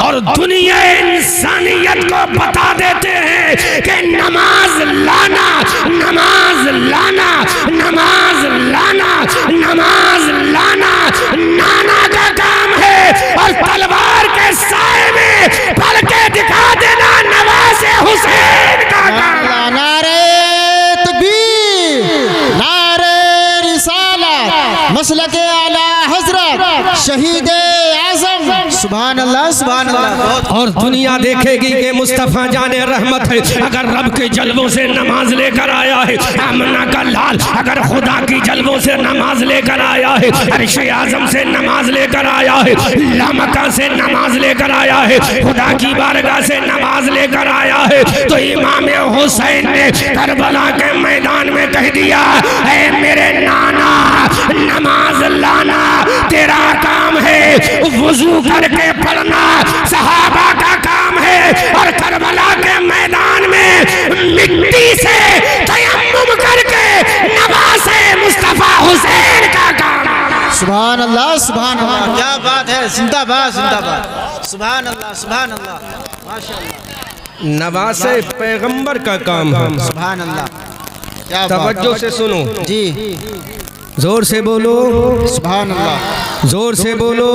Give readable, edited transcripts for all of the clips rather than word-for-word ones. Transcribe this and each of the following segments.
और दुनिया इंसानियत को बता देते हैं कि नमाज लाना, नमाज लाना, नमाज लाना, नमाज लाना नाना का काम है, और तलवार के साए में पल के दिखा देना नवाज़े हुसैन का काम। नारे तकबीर, नारे रिसालत, मसलके आला हजरत शहीद आज़म, सुभान अल्लाह, सुभान अल्लाह। और दुनिया देखेगी कि मुस्तफ़ा जाने रहमत है, अगर रब के जलवों से नमाज लेकर आया है। आमना का लाल अगर खुदा की जलवों से नमाज लेकर आया है, अर्श आज़म से नमाज लेकर आया है, लामका से नमाज लेकर आया है, खुदा की बारगाह से नमाज लेकर आया है, तो इमाम हुसैन ने करबला के मैदान में कह दिया, ऐ मेरे नाना नमाज लाना तेरा काम है, वुजू करके पढ़ना सहाबा का काम है, और करबला के मैदान में मिट्टी से तयम्मुम करके नवाज़े मुस्तफ़ा हुसैन का काम। सुभान अल्लाह, सुभान अल्लाह, क्या बात है, जिंदाबाद जिंदाबाद, सुभान अल्लाह, सुभान अल्लाह, माशाअल्लाह। नवाज़े पैगंबर का काम है, सुभान अल्लाह, क्या तवज्जो से सुनो जी, जोर से बोलो सुभान अल्लाह, जोर से बोलो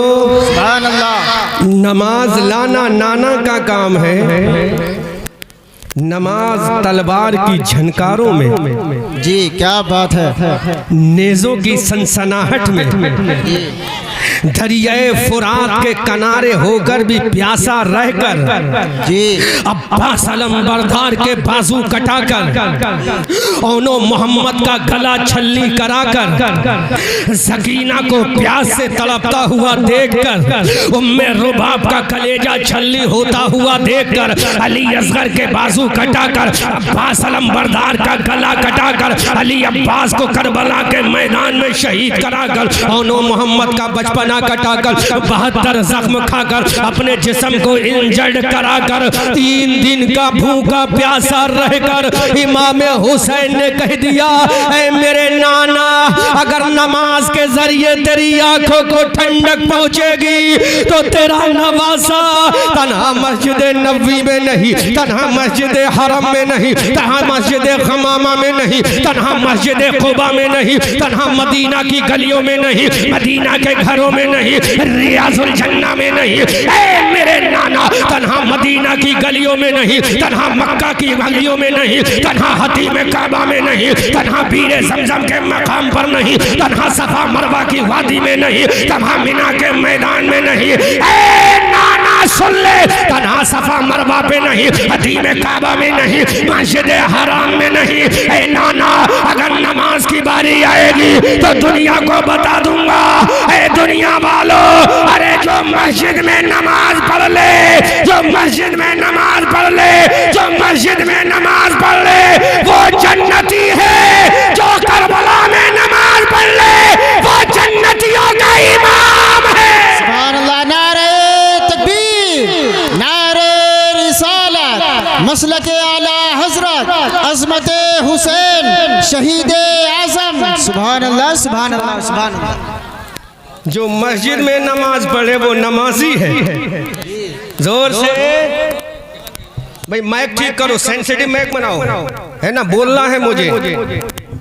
सुभान अल्लाह। नमाज लाना नाना का काम है, नमाज तलवार की झनकारों में, जी क्या बात है, नेज़ों की सनसनाहट में, दरियाए फुरात के किनारे होकर भी प्यासा रहकर जी अब्बास अलंबरदार के बाजू कटाकर, ओनो मोहम्मद का गला छल्ली कराकर, सकीना को प्यास से तड़पता हुआ देखकर, उम्मे रुबाब का कलेजा छल्ली होता हुआ देखकर, अली असगर के बाजू कटाकर, अब्बास अलंबरदार का गला कटाकर, अली अब्बास को करबला के मैदान में शहीद कराकर, ओनो मोहम्मद का बचपना कटाकर, 72 जख्म खाकर, अपने जिस्म को इंजर्ड कराकर, 3 दिन का भूखा प्यासा रहकर इमाम हुसैन ने कह दिया, ऐ मेरे नाना अगर नमाज के जरिए तेरी आंखों को ठंडक पहुंचेगी तो तेरा नवासा तन्हा मस्जिद नबवी में नहीं, तन्हा मस्जिद हरम में नहीं, तन्हा मस्जिद खमामा में नहीं, तन्हा मस्जिद कुबा में नहीं, तन्हा मदीना की गलियों में नहीं, मदीना के घरों में नहीं, रियाजुल जन्ना में नहीं, ऐ मेरे नाना तन्हा मदीना की गलियों में नहीं, तन्हा मक्का की गलियों में नहीं, तन्हा हतीम काबा में नहीं, तन्हा बीरे ज़मज़म के मकाम पर नहीं, तन्हा सफा मरवा की वादी में नहीं, तन्हा मिना के मैदान में नहीं, ऐ नाना सुन ले, तन्हा सफा मरवा पे नहीं, हतीम काबा में नहीं, मस्जिद हराम में नहीं, ऐ नाना अगर नमाज की बारी आएगी तो दुनिया को बता दूंगा, ऐ दुनिया वालों, अरे जो मस्जिद में नमाज पढ़ ले, जो मस्जिद में नमाज पढ़ ले, जो मस्जिद में नमाज पढ़ ले वो जन्नती है, जो करबला में नमाज पढ़ ले वो जन्नतियों का इमाम है। सुभान अल्लाह, नारे तकबीर, नारे रिसालत, मसलके आला हजरत अज़मत हुसैन शहीद आज़म, सुभान अल्लाह, सुभान अल्लाह, सुभान अल्लाह। जो मस्जिद में नमाज पढ़े वो नमाजी है। जोर से भाई माइक ठीक करो, सेंसिटिव माइक बनाओ, है ना, बोलना है मुझे,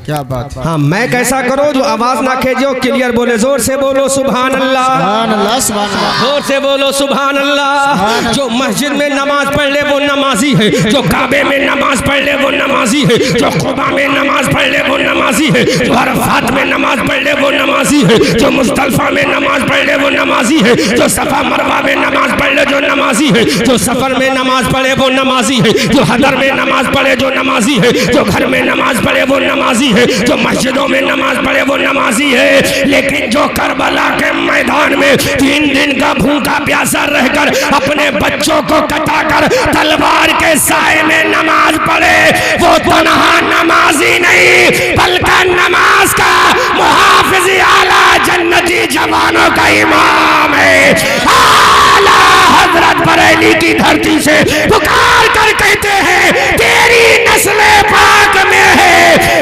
क्या बात है, हाँ माइक ऐसा करो जो आवाज ना खेजो, क्लियर बोले, जोर से बोलो सुभान अल्लाह, सुभान अल्लाह, सुभान अल्लाह, जोर से बोलो सुभान अल्लाह। जो मस्जिद में नमाज पढ़ ले वो नमाजी है, जो काबे में नमाज पढ़ ले वो नमाजी है, जो खुबा में नमाज पढ़ ले वो नमाजी है, जो अरफात में नमाज पढ़ ले वो नमाजी है, जो मुज़दलिफा में नमाज पढ़ ले वो नमाजी है, जो सफा मरवा में नमाज पढ़ ले जो नमाजी है, जो सफर में नमाज पढ़े वो नमाजी है, जो हदर में नमाज पढ़े जो नमाजी है, जो घर में नमाज पढ़े वो नमाजी है, जो मस्जिदों में नमाज पढ़े वो नमाजी है। लेकिन जो करबला के मैदान में 3 दिन का भूखा प्यासा रहकर अपने बच्चों को कटाकर तलवार के साए में नमाज पढ़े वो तन्हा नमाजी नहीं बल्कि नमाज का मुहाफिज आला जन्नती जवानों का इमाम है। आला हजरत बरेली की धरती से पुकार कर कहते हैं तेरी नस्ल पाक में है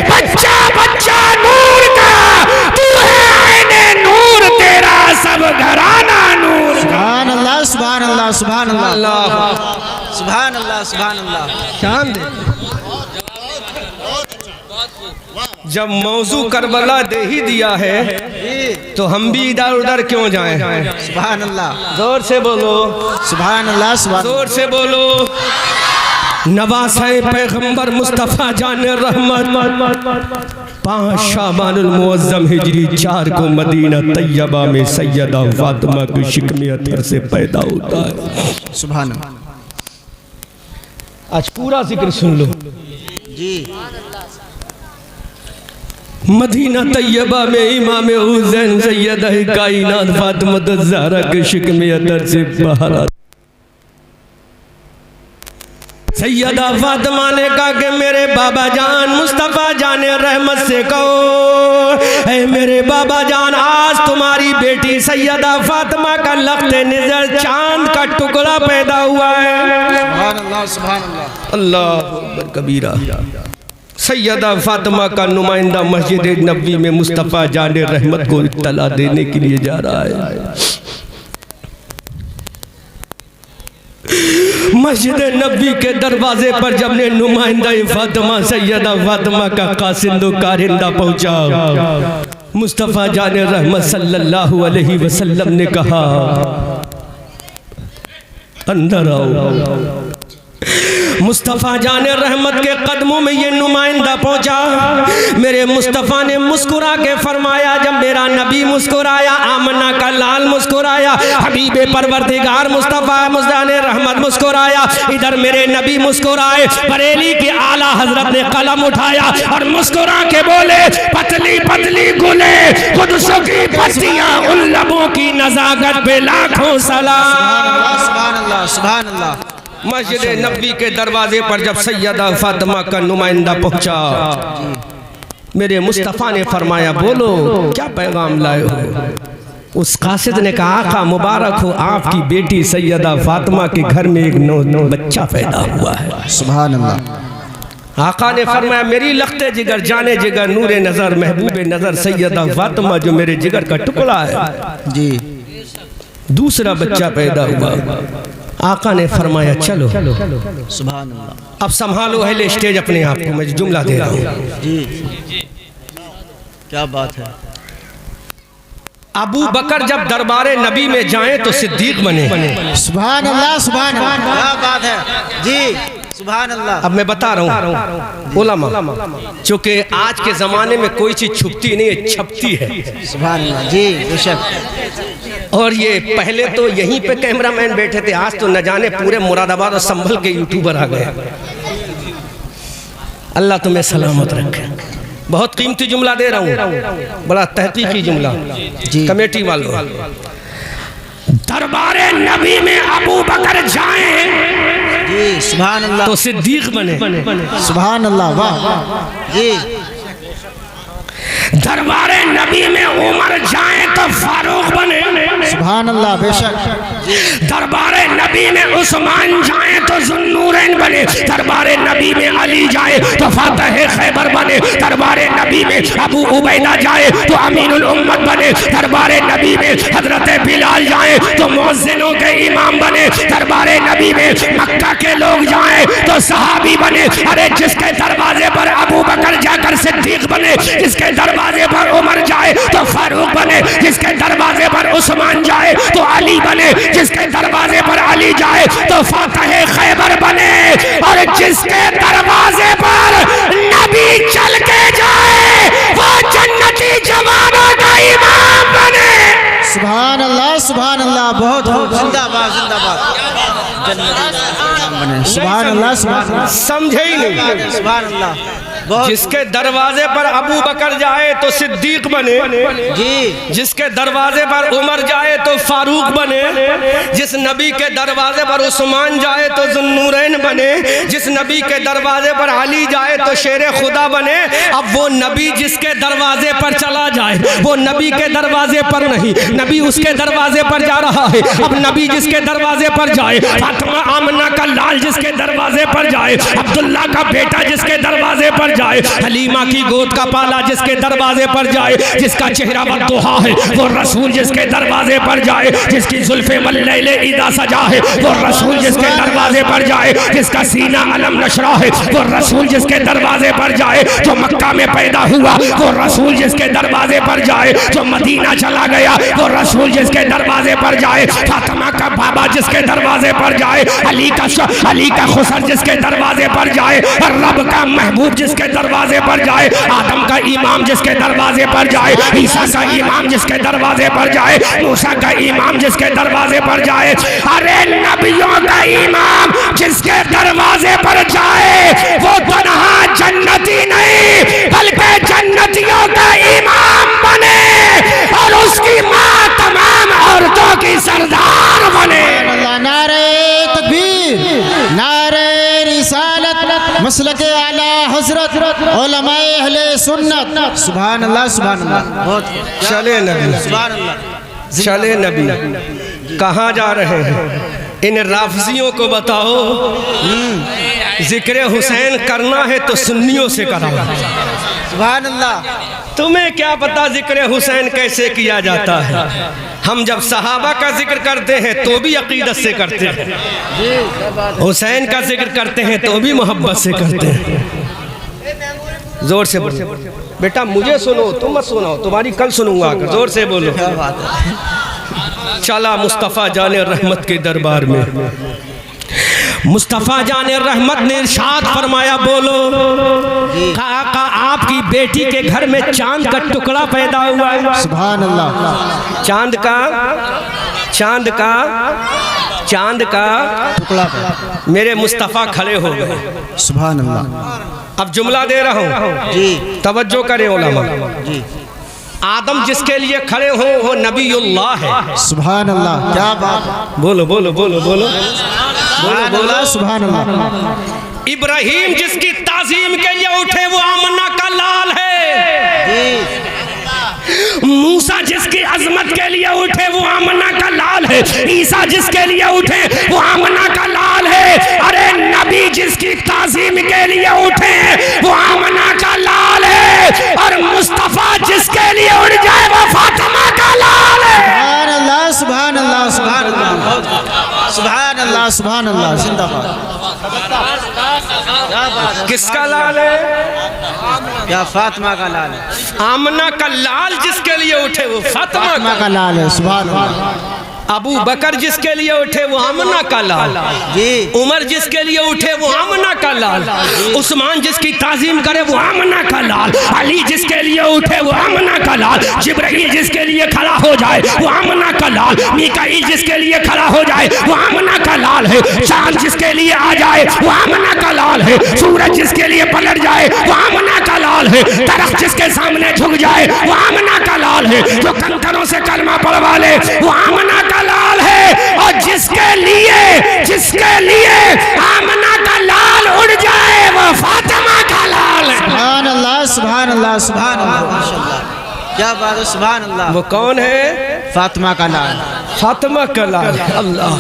बच्चा बच्चा नूर का, तू है आईने नूर, तेरा सब घराना नूर। सुभान अल्लाह, सुभान अल्लाह, सुभान अल्लाह अल्लाह सुभान अल्लाह सुभान अल्लाह। शान दे। जब मौजू करबला दे ही दिया है तो हम भी इधर उधर क्यों जाएं? सुभान अल्लाह जोर से बोलो, सुभान अल्लाह सुभान जोर से बोलो। नवासे पैगंबर मुस्तफ़ा जान रहमत 5 शाबानुल मुअज़्ज़म हिजरी 4 को मदीना तैयबा में सैयदा फातिमा की शिकमे अतर से पैदा होता है। सुभान अल्लाह। आज पूरा जिक्र सुन लो। जी मदीना तैयबा में इमाम हुसैन सैयदा कायनात फातिमा ज़हरा के शिकमे अतर से बाहर आता। सैयदा फातिमा ने कहा कि मेरे बाबा जान मुस्तफ़ा जाने रहमत से कहो, ऐ मेरे बाबा जान आज तुम्हारी बेटी सैयदा फातिमा का लख्ते निज़र चांद का टुकड़ा पैदा हुआ है। सुभान अल्लाह सुभान अल्लाह। अल्लाह अकबर कबीरा। सैयदा फातिमा का नुमाइंदा मस्जिद नबवी में मुस्तफ़ा जाने रहमत को इत्तला देने के लिए जा रहा है। मस्जिद नबी के दरवाजे पर जब ने नुमाइंदा फातिमा सैयदा फातिमा का कासिंदो कारिंदा पहुंचा, मुस्तफ़ा जाने रहमत सल्लल्लाहु अलैहि वसल्लम ने कहा अंदर आओ। मुस्तफ़ा जाने रहमत के कदमों में ये नुमाइंदा पहुंचा। मेरे मुस्तफ़ा ने मुस्कुरा के फरमाया, जब मेरा नबी मुस्कुराया, आमना का लाल मुस्कुराया, हबीबे परवरदिगार मुस्तफ़ा जाने रहमत मुस्कुराया, इधर मेरे नबी मुस्कुराए। बरेली के आला हजरत ने कलम उठाया और मुस्कुरा के बोले, पतली पतली गुले कुद्सों की पत्तियां, उन लबों की नज़ाकत पे लाखों सलाम। सुभान अल्लाह सुभान अल्लाह। मस्जिद नबी के दरवाजे पर जब सैयदा फातिमा का नुमाइंदा पहुंचा, मेरे मुस्तफ़ा ने फरमाया बोलो क्या पैगाम लाए हो। उस कासिद ने कहा आका मुबारक हो, आपकी बेटी सैयदा फातिमा के घर में एक नौ बच्चा पैदा हुआ है। सुभान अल्लाह। आका ने फरमाया मेरी लख्ते जिगर जाने जिगर नूरे नज़र महबूबे नज़र सैयदा फातिमा जो मेरे जिगर का टुकड़ा है जी, दूसरा बच्चा पैदा हुआ। आका ने फरमाया चलो। सुभान अल्लाह। अब संभालो अहले स्टेज अपने आप को, मैं जुमला दे रहा हूँ। जी क्या बात है। अबू बकर जब दरबारे नबी में जाएं तो सिद्दीक बने। सुभान अल्लाह सुभान अल्लाह। क्या बात है जी, सुभान अल्लाह। अब मैं बता रहा हूँ उलमा, चूंकि आज के जमाने में कोई चीज छुपती नहीं है, छपती है। सुभान अल्लाह जी बेशक। और ये पहले तो यहीं पे कैमरामैन बैठे थे, आज तो न जाने पूरे मुरादाबाद और संभल के यूट्यूबर आ गए। अल्लाह तुम्हें सलामत रखे। बहुत कीमती जुमला दे रहा हूँ, बड़ा तहकीकी जुमला। कमेटी वालों, दरबारे नबी में अबू बकर जाएं जी, सुभान अल्लाह, तो सिद्दीक बने। सुभान अल्लाह वाह जी। दरबारे नबी में उमर जाएं तो फारूक बने। सुभान अल्लाह बेशक। दरबारे नबी में उस्मान जाएं तो ज़ुन्नूरैन बने। दरबारे नबी में अली जाए तो फातह खैबर बने। दरबारे नबी में अबू उबैदा जाए तो अमीनुल उम्मत बने। दरबारे नबी में हजरत बिलाल जाए तो मुअज्जिनों के इमाम बने। दरबारे नबी में मक्का के लोग जाए तो सहाबी बने। अरे जिसके दरवाजे पर अबू बकर जाकर सिद्दीक बने, जिसके दरवाजे पर उमर जाए तो फारूक बने, जिसके दरवाजे पर उस्मान जाए तो अली बने, जिसके दरवाजे पर अली जाए तो फातह खैबर बने, और जिसके दरवाजे पर नबी चल के जाए वो जन्नती जवानों का इमाम बने। सुभान अल्लाह सुभान अल्लाह। बहुत बहुत जिंदाबाद जिंदाबाद। सुभान अल्लाह सुभान अल्लाह। समझे ही नहीं। सुभान अल्लाह। जिसके दरवाजे पर अबू बकर जाए तो सिद्दीक बने जी, जिसके दरवाजे पर उमर जाए तो फारूक बने, जिस नबी के दरवाजे पर उस्मान जाए तो ज़ुन्नूरैन बने, जिस नबी के दरवाजे पर अली जाए तो शेर खुदा बने। अब वो नबी जिसके दरवाजे पर चला जाए वो नबी के दरवाजे पर नहीं, नबी उसके दरवाजे पर जा रहा है। अब नबी जिसके दरवाजे पर जाए, फातिमा आमना का लाल जिसके दरवाजे पर जाए, अब्दुल्ला का बेटा जिसके दरवाजे पर जाए, हलीमा की गोद का पाला जिसके दरवाजे पर जाए, जिसका चेहरा बद्दुहा है वो रसूल जिसके दरवाजे पर जाए, जिसकी जुल्फे मल्लैले इदा सजा है वो रसूल जिसके दरवाजे पर जाए, जिसका सीना अलम नशरा है वो रसूल जिसके दरवाजे पर जाए, जो मक्का में पैदा हुआ वो रसूल जिसके दरवाजे पर जाए, जो मदीना चला गया वो रसूल जिसके दरवाजे पर जाए, फातिमा का बाबा जिसके दरवाजे पर जाए, अली का खुसर जिसके दरवाजे पर जाए, रब का महबूब जिसके दरवाजे पर जाए, आदम का इमाम जिसके दरवाजे पर जाए, ईसा का इमाम जिसके दरवाजे पर जाए, मूसा का इमाम जिसके दरवाजे पर जाए, अरे नबियों का इमाम जिसके दरवाजे पर जाए वो तन्हा जन्नती नहीं बल्कि जन्नतियों का इमाम बने और उसकी माँ तमाम औरतों की सरदार बने। नारे तकबीर, नारे रिसालत, मसलके आला हजरत, उलमाए अहले सुन्नत। सुभान अल्लाह, सुभान अल्लाह। बहुत चले नबी, सुभान अल्लाह। चले नबी, कहाँ जा रहे हैं? इन राफजियों को बताओ जिक्र हुसैन करना है तो सुन्नियों से कराओ। सुभान अल्लाह। तुम्हें क्या पता जिक्र हुसैन कैसे किया जाता है? हम जब सहाबा का जिक्र करते हैं तो भी अकीदत से करते हैं, हुसैन का जिक्र करते हैं तो भी मोहब्बत से करते हैं। जोर से बोलो बेटा, मुझे सुनो, तुम मत सुनाओ, तुम्हारी कल सुनूंगा। जोर से बोलो। चला मुस्तफ़ा जाने रहमत के दरबार में, मुस्तफ़ा जाने रहमत ने इरशाद फरमाया, बोलो काका आपकी बेटी के घर में चांद का टुकड़ा पैदा हुआ है। सुभान अल्लाह। चांद का टुकड़ा मेरे मुस्तफ़ा खड़े हो गए। सुभान अल्लाह। अब जुमला दे रहा हूँ जी, तवज्जो करें उलमा जी। आदम जिसके लिए खड़े हो वो नबीउल्लाह है। सुभान अल्लाह, क्या बात। बोलो बोलो बोलो बोलो सुभान अल्लाह, सुभान अल्लाह। इब्राहिम जिसकी ताजीम के लिए उठे वो आमना का लाल है। मूसा जिसकी अजमत के लिए उठे वो आमना का लाल है। ईसा जिसके लिए उठे वो आमना का लाल है। अरे नबी जिसकी ताजीम के लिए उठे वो आमना का लाल है। और मुस्तफा जिसके लिए उठ जाए वो फातिमा का लाल है। सुभान अल्लाह, सुभान अल्लाह, सुभान अल्लाह, सुभान अल्लाह, सुभान अल्लाह। जिंदाबाद। किसका लाल है? क्या फातिमा का लाल है। आमना का लाल जिसके लिए उठे वो फातिमा का लाल है। सुभान अल्लाह। अबू बकर जिसके लिए उठे वो आमना का लाल जी। उमर जिसके लिए उठे वो आमना का लाल, उस्मान जिसकी ताजीम करे वो आमना का लाल, अली जिसके लिए उठे वो आमना का लाल, जिब्राइल जिसके लिए खड़ा हो जाए वो आमना का लाल, मीकाईल जिसके लिए खड़ा हो जाए वो आमना का लाल है, चांद जिसके लिए आ जाए वो आमना का लाल है, सूरज जिसके लिए पलट जाए वो आमना का लाल है, दरख्त जिसके सामने झुक जाए वो आमना का लाल है, जो कंकरों से कलमा पढ़वा ले वो आमना का लाल है। और जिसके लिए आमना का लाल उड़ जाए वो फातिमा का लाल है। सुभान अल्लाह, सुभान अल्लाह, सुभान अल्लाह। माशाअल्लाह, क्या बात है। सुभान अल्लाह। वो कौन है? फातिमा का लाल, फातिमा का लाल। अल्लाह,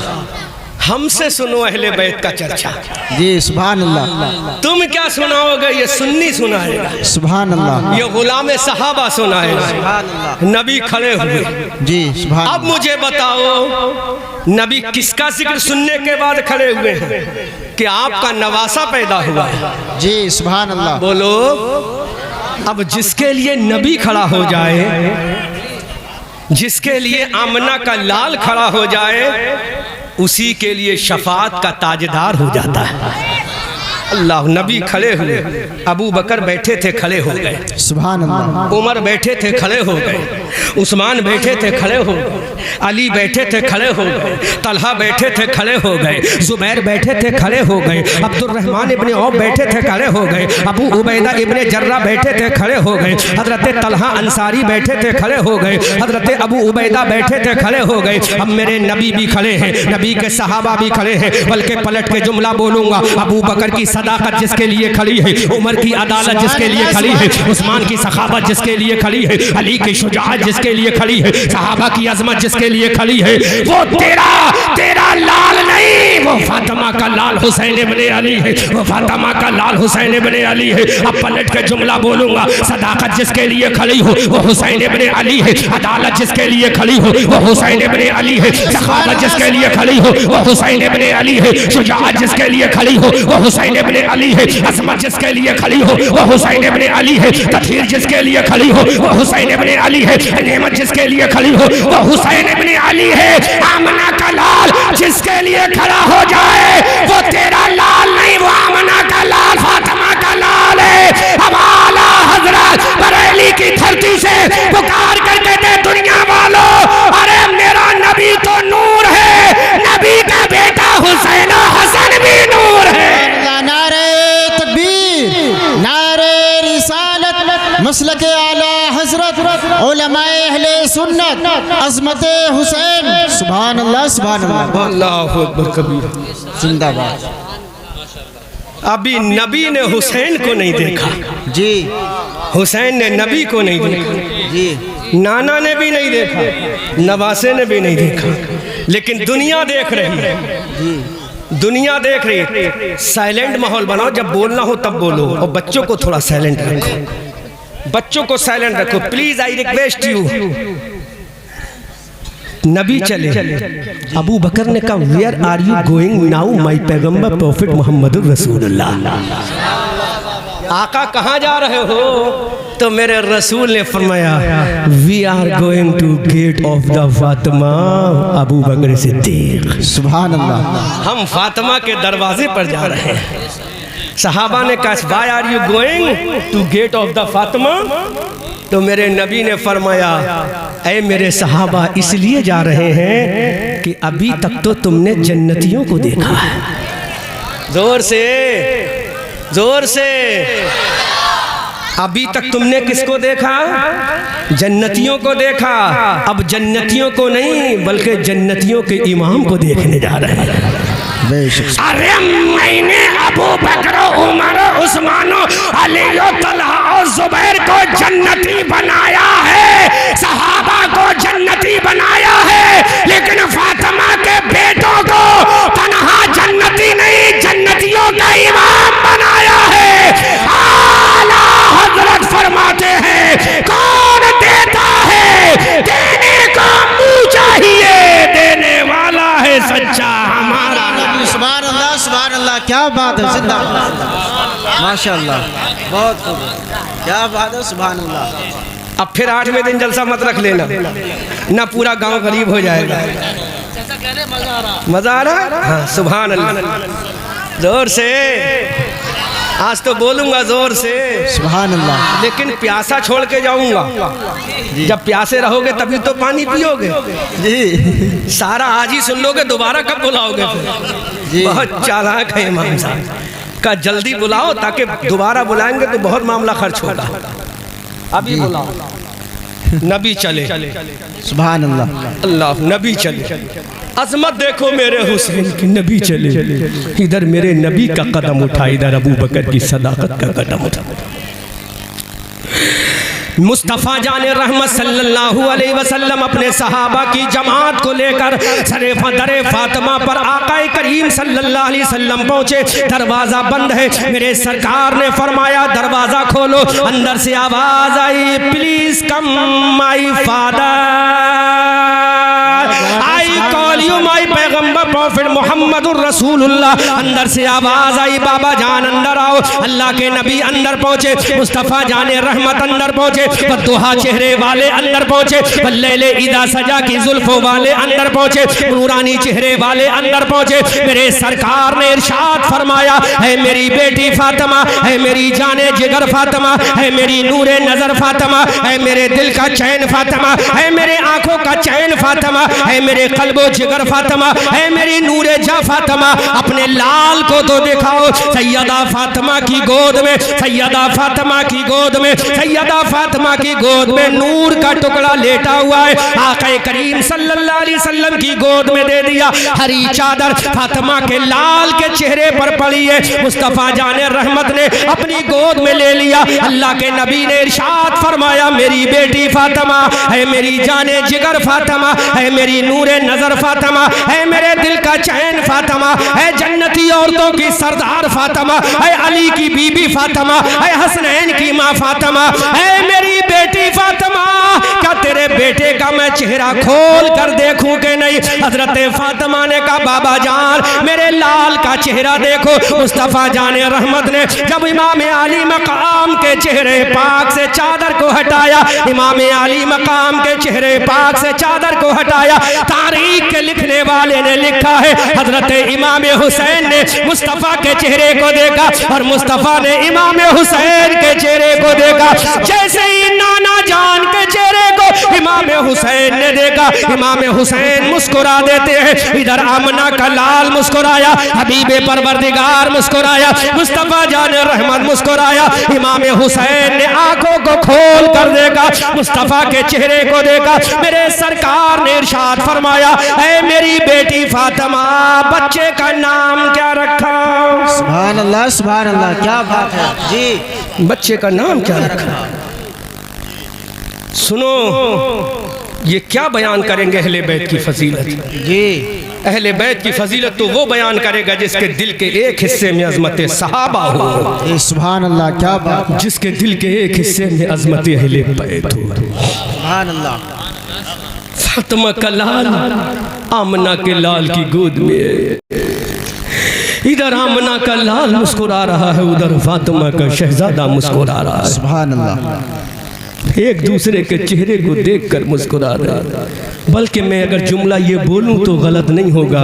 हमसे सुनो अहले बैत का चर्चा। जी। सुभान अल्लाह। तुम क्या सुनाओगे? ये सुन्नी सुनाएगा। सुभान अल्लाह। ये गुलामे सहाबा सुनाएगा। सुभान अल्लाह। नबी खड़े हुए। जी। सुभान। अब मुझे बताओ नबी किसका जिक्र सुनने के बाद खड़े हुए हैं? कि आपका नवासा पैदा हुआ है। जी। सुभान अल्लाह। बोलो। अब जिसके लिए नबी खड़ा हो जाए, जिसके लिए आमना का लाल खड़ा हो जाए, उसी के लिए शफात का ताजदार हो जाता है। अल्लाह। नबी खड़े हुए, अबू बकर बैठे थे, खड़े हो गए। सुभान अल्लाह। उमर बैठे थे, खड़े हो गए। उस्मान बैठे थे, खड़े हो गए। अली बैठे थे, खड़े हो गए। तलहा बैठे थे, खड़े हो गए। जुबैर बैठे थे, खड़े हो गए। अब्दुर्रहमान इब्ने औफ बैठे थे, खड़े हो गए। अबू उबैदा इब्ने जर्रा बैठे थे, खड़े हो गए। हजरत तलहा अंसारी बैठे थे, खड़े हो गए। हजरत अबू उबैदा बैठे थे, खड़े हो गए। अब मेरे नबी भी खड़े हैं, नबी के सहाबा भी खड़े हैं। बल्कि पलट के जुमला बोलूंगा। अबू बकर की सदाकत जिसके लिए खड़ी है, उमर की अदालत जिसके लिए खड़ी है, उस्मान की सखावत जिसके लिए खड़ी है, अली की शुजाअत जिसके लिए खड़ी है, सहाबा की अजमत जिसके लिए खड़ी है, वो तेरा लाल नहीं वो फातिमा का लाल हुसैन इब्ने अली है, वो फातिमा का लाल हुसैन इब्ने अली है। अब पलट के जुमला बोलूंगा, सदाकत जिसके लिए खड़ी हो वो हुसैन इब्ने अली है, अदालत जिसके लिए खड़ी हो वो हुसैन इब्ने अली है, सखावत जिसके लिए खड़ी हो वो हुसैन इब्ने अली है, शुजाअत जिसके लिए खड़ी हो वो हुसैन इब्ने अली है, अज़मत जिसके लिए खड़ी हो वो हुसैन इब्ने अली है, तदहीर जिसके लिए खड़ी हो वो हुसैन इब्ने अली है, नेमत जिसके लिए खड़ी हो वो हुसैन इब्ने अली है। आमना का लाल जिसके लिए खड़ा हो जाए वो तेरा लाल नहीं, वो आमना का लाल फातिमा का लाल है। अब आला हजरत बरेली की धरती से पुकार कर कहते दुनिया वालों, अरे मेरा नबी तो नूर है, नबी का बेटा हुसैन हसन भी नूर है। नारे तकबीर, नारे रिसालत, मसलक आला हजरत, उलमाए अहले सुन्नत, अज़मत हुसैन। सुभान अल्लाह, सुभान अल्लाह, अल्लाहु अकबर कबीर। जिंदाबाद। अभी नबी ने हुसैन को नहीं देखा जी, हुसैन ने नबी को नहीं देखा जी, नाना ने भी नहीं देखा, नवासे ने भी नहीं देखा, लेकिन दुनिया देख रही है, दुनिया देख रही है। साइलेंट माहौल बनाओ, जब बोलना हो तब बोलो, और बच्चों को थोड़ा साइलेंट रखो, बच्चों को साइलेंट रखो प्लीज, आई रिक्वेस्ट यू। नबी चले, अबू बकर ने कहा where are you going now my पैगंबर प्रॉफिट मोहम्मद रसूलुल्लाह, आका कहाँ जा रहे हो? तो मेरे रसूल ने फरमाया we are going to gate of the Fatima Abu Bakr Siddiq. सुभान अल्लाह। हम फातिमा के दरवाजे पर जा रहे हैं। सहाबा ने कहा why are you going to gate of the Fatima? तो मेरे नबी ने फरमाया ऐ मेरे सहाबा इसलिए जा रहे हैं कि अभी तक तो तुमने जन्नतियों को देखा है। जोर से, जोर से। अभी तक तुमने किसको देखा? जन्नतियों को देखा। अब जन्नतियों को नहीं बल्कि जन्नतियों के इमाम को देखने जा रहे हैं। अरे मैंने अबू बकर, उमर, उस्मान, अली, तलहा और जुबैर को जन्नती बनाया है, सहाबा को जन्नती बनाया है, लेकिन फातिमा के बेटों को तन्हा जन्नती नहीं जन्नतियों का इमाम बनाया है। आला हजरत फरमाते हैं कौन देता है? देने को मुंह चाहिए, देने वाला है सच्चा हमारा। सुभान अल्लाह, सुभान अल्लाह, क्या बात है, जिंदाबाद, माशाअल्लाह, बहुत खूब, क्या बात है, सुभान अल्लाह। अब फिर 8वें दिन जलसा मत रख लेना, ना पूरा गांव गरीब हो जाएगा। मजा आ रहा? हाँ, सुभान अल्लाह। जोर से आज तो बोलूंगा, जोर से सुभान अल्लाह। लेकिन प्यासा छोड़ के जाऊंगा। जब प्यासे रहोगे तभी तो पानी पियोगे जी। सारा आज ही सुन लोगे, दोबारा कब बुलाओगे फिर? बहुत चालाक है इमाम साहब का, जल्दी बुलाओ ताकि दोबारा बुलाएंगे तो बहुत मामला खर्च होगा। अभी बुलाओ। नबी चले, सुभान अल्लाह, अल्लाह, नबी चले। अजमत देखो मेरे हुसैन की, नबी चले। इधर मेरे नबी का कदम उठा, इधर अबू बकर की सदाकत का कदम उठा। मुस्तफ़ा जाने रहमत सल्लल्लाहु अलैहि वसल्लम अपने सहाबा की जमात को लेकर सरे दरे फातिमा पर आकाए करीम सल्लल्लाहु अलैहि वसल्लम पहुँचे। दरवाज़ा बंद है, मेरे सरकार ने फरमाया दरवाज़ा खोलो। अंदर से आवाज़ आई please come my father, I call you my पैगंबर प्रॉफिट मोहम्मदुर रसूलुल्लाह। अंदर से आवाज़ आई बाबा जान अंदर आओ। अल्लाह के नबी अंदर पहुँचे, मुस्तफ़ा जाने रहमत अंदर पहुँचे, बद्दुहा चेहरे वाले अंदर पहुंचे, बल्लेले इदा सजा की जुल्फों वाले अंदर पहुंचे, नूरानी चेहरे वाले अंदर पहुंचे। मेरे सरकार ने इरशाद फरमाया है मेरी बेटी फातिमा, है मेरी जाने जिगर फातिमा, है मेरी नूरे नजर फातिमा, है मेरे दिल का चैन फातिमा, है मेरे आंखों का चैन फातिमा, है मेरे कल्बो जिगर फातिमा, है मेरी नूरे जा फातिमा। अपने लाल को तो दिखाओ। सैयदा फातिमा की गोद में, सैयदा फातिमा की गोद में, सैयदा फातिमा की गोद में नूर का टुकड़ा लेटा हुआ है। आका करीम सल्लल्लाहु अलैहि वसल्लम की गोद में दे दिया। हरी चादर फातिमा के लाल के चेहरे पर पड़ी है। मुस्तफ़ा जाने रहमत ने अपनी गोद में ले लिया। अल्लाह के नबी ने इरशाद फरमाया मेरी बेटी फातिमा है, मेरी जाने जिगर फातिमा है मेरी नूरे नजर फातिमा, है मेरे दिल का चैन फातिमा, है जन्नती औरतों की सरदार फातिमा, है अली की बीबी फातिमा, है हसनैन की माँ फातिमा, है मेरी बेटी फातिमा। क्या तेरे बेटे का मैं चेहरा खोल कर देखूं कि नहीं? हजरत फातिमा ने कहा बाबा जान मेरे लाल का चेहरा देखो। मुस्तफा जाने रहमत ने जब इमाम आली मकाम के चेहरे पाक से चादर को हटाया, इमाम आली मकाम के चेहरे पाक से चादर को हटाया, तारीख के लिखने वाले ने लिखा है हजरत इमाम हुसैन ने मुस्तफा के चेहरे को देखा और मुस्तफा ने इमाम हुसैन के चेहरे को देखा। जैसे ही नाना जान के चेहरे को इमाम हुसैन ने देखा, इमाम हुसैन मुस्कुरा देते हैं। इधर आमना का लाल मुस्कुराया, हबीबे परवरदिगार मुस्कुराया, मुस्तफा जान रहमत मुस्कुराया। इमाम हुसैन ने आंखों को खोल कर देखा, मुस्तफा के चेहरे को देखा। मेरे सरकार ने इरशाद फरमाया, ऐ मेरी बेटी फातिमा बच्चे का नाम क्या रखा? सुभान अल्लाह, क्या बात है जी। बच्चे का नाम क्या रखा? सुनो ये क्या बयान करेंगे अहले बैत की फजीलत जी। अहले बैत की फजीलत तो वो बयान करेगा जिसके दिल के एक हिस्से में अजमत सहाबा हो। सुभान अल्लाह, क्या बात। जिसके दिल के एक हिस्से में अजमत अहले बैत हो। सुभान अल्लाह। फातिमा का लाल आमना के लाल की गोद में, इधर आमना का लाल मुस्कुरा रहा है, उधर फातिमा का शहजादा मुस्कुरा रहा है। सुभान अल्लाह। एक दूसरे के चेहरे को देखकर मुस्कुरा रहे। बल्कि मैं अगर जुमला ये बोलूं तो गलत नहीं होगा,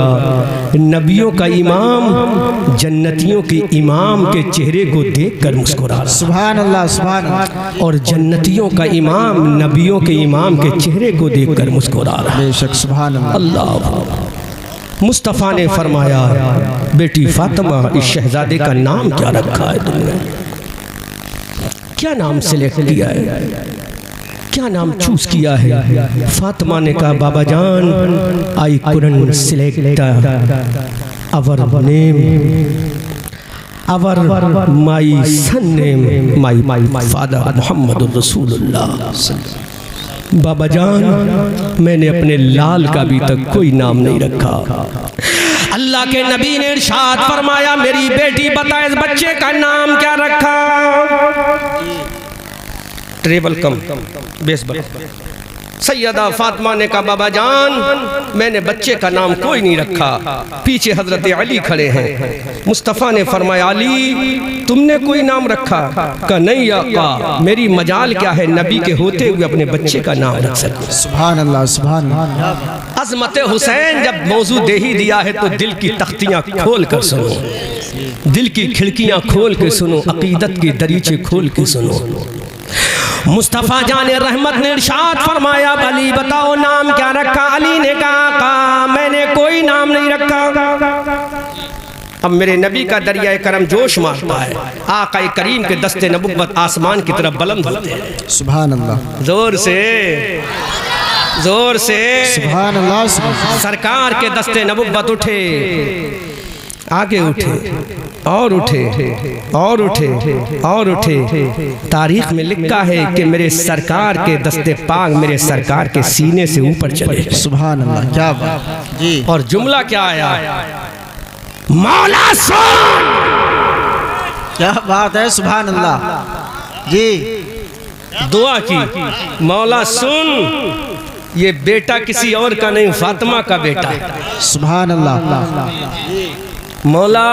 नबियों का इमाम जन्नतियों के इमाम के चेहरे को देखकर मुस्कुरा रहा। सुभान अल्लाह, सुभान अल्लाह। और जन्नतियों का इमाम नबियों के इमाम के चेहरे को देखकर मुस्कुरा रहा। बेशक, सुभान अल्लाह। मुस्तफ़ा ने फरमाया बेटी फातिमा इस शहजादे का नाम क्या रखा है तुमने? क्या नाम सिलेक्ट किया है? क्या नाम चूज किया है? फातिमा ने कहा बाबा जान आई कुरन select our name, our my son name, my father Muhammad रसूलुल्लाह। बाबा जान मैंने अपने लाल का अभी तक कोई नाम नहीं रखा। अल्लाह के नबी ने इरशाद फरमाया मेरी बेटी बता इस बच्चे का नाम क्या रखा? ट्रेवल कम बेस बड़ा। सैयदा फातिमा ने कहा बाबा जान मैंने बच्चे का नाम कोई नहीं रखा। पीछे हजरत अली खड़े हैं। मुस्तफ़ा ने फरमाया अली तुमने कोई नाम रखा? कहा नहीं आका, मेरी मजाल क्या है नबी के होते हुए अपने बच्चे का नाम रख सकते। सुभान अल्लाह, सुभान अल्लाह। अज़मत हुसैन जब मौजू दे ही दिया है तो दिल की तख्तियाँ खोल कर सुनो, दिल की खिड़कियाँ खोल के सुनो, अकीदत के दरीचे खोल के सुनो। मुस्तफ़ा जाने रहमत ने इरशाद फरमाया अली बताओ नाम क्या रखा? अली ने कहा मैंने कोई नाम नहीं रखा। अब मेरे नबी का दरिया करम जोश मारता है, आका करीम के दस्ते नबुव्वत आसमान की तरफ बुलंद होते हैं। सुभान अल्लाह। जोर से जोर से सुभान अल्लाह। सरकार के दस्ते नबुव्वत उठे, आगे उठे और उठे और उठे और उठे। तारीख में लिखा है कि मेरे सरकार के दस्ते पाक मेरे सरकार के सीने से ऊपर चले। सुभान अल्लाह, क्या बात जी। और जुमला क्या आया? मौला सुन। क्या बात है, सुभान अल्लाह जी। दुआ की मौला सुन, ये बेटा किसी और का नहीं फातिमा का बेटा है। सुभान अल्लाह। मौला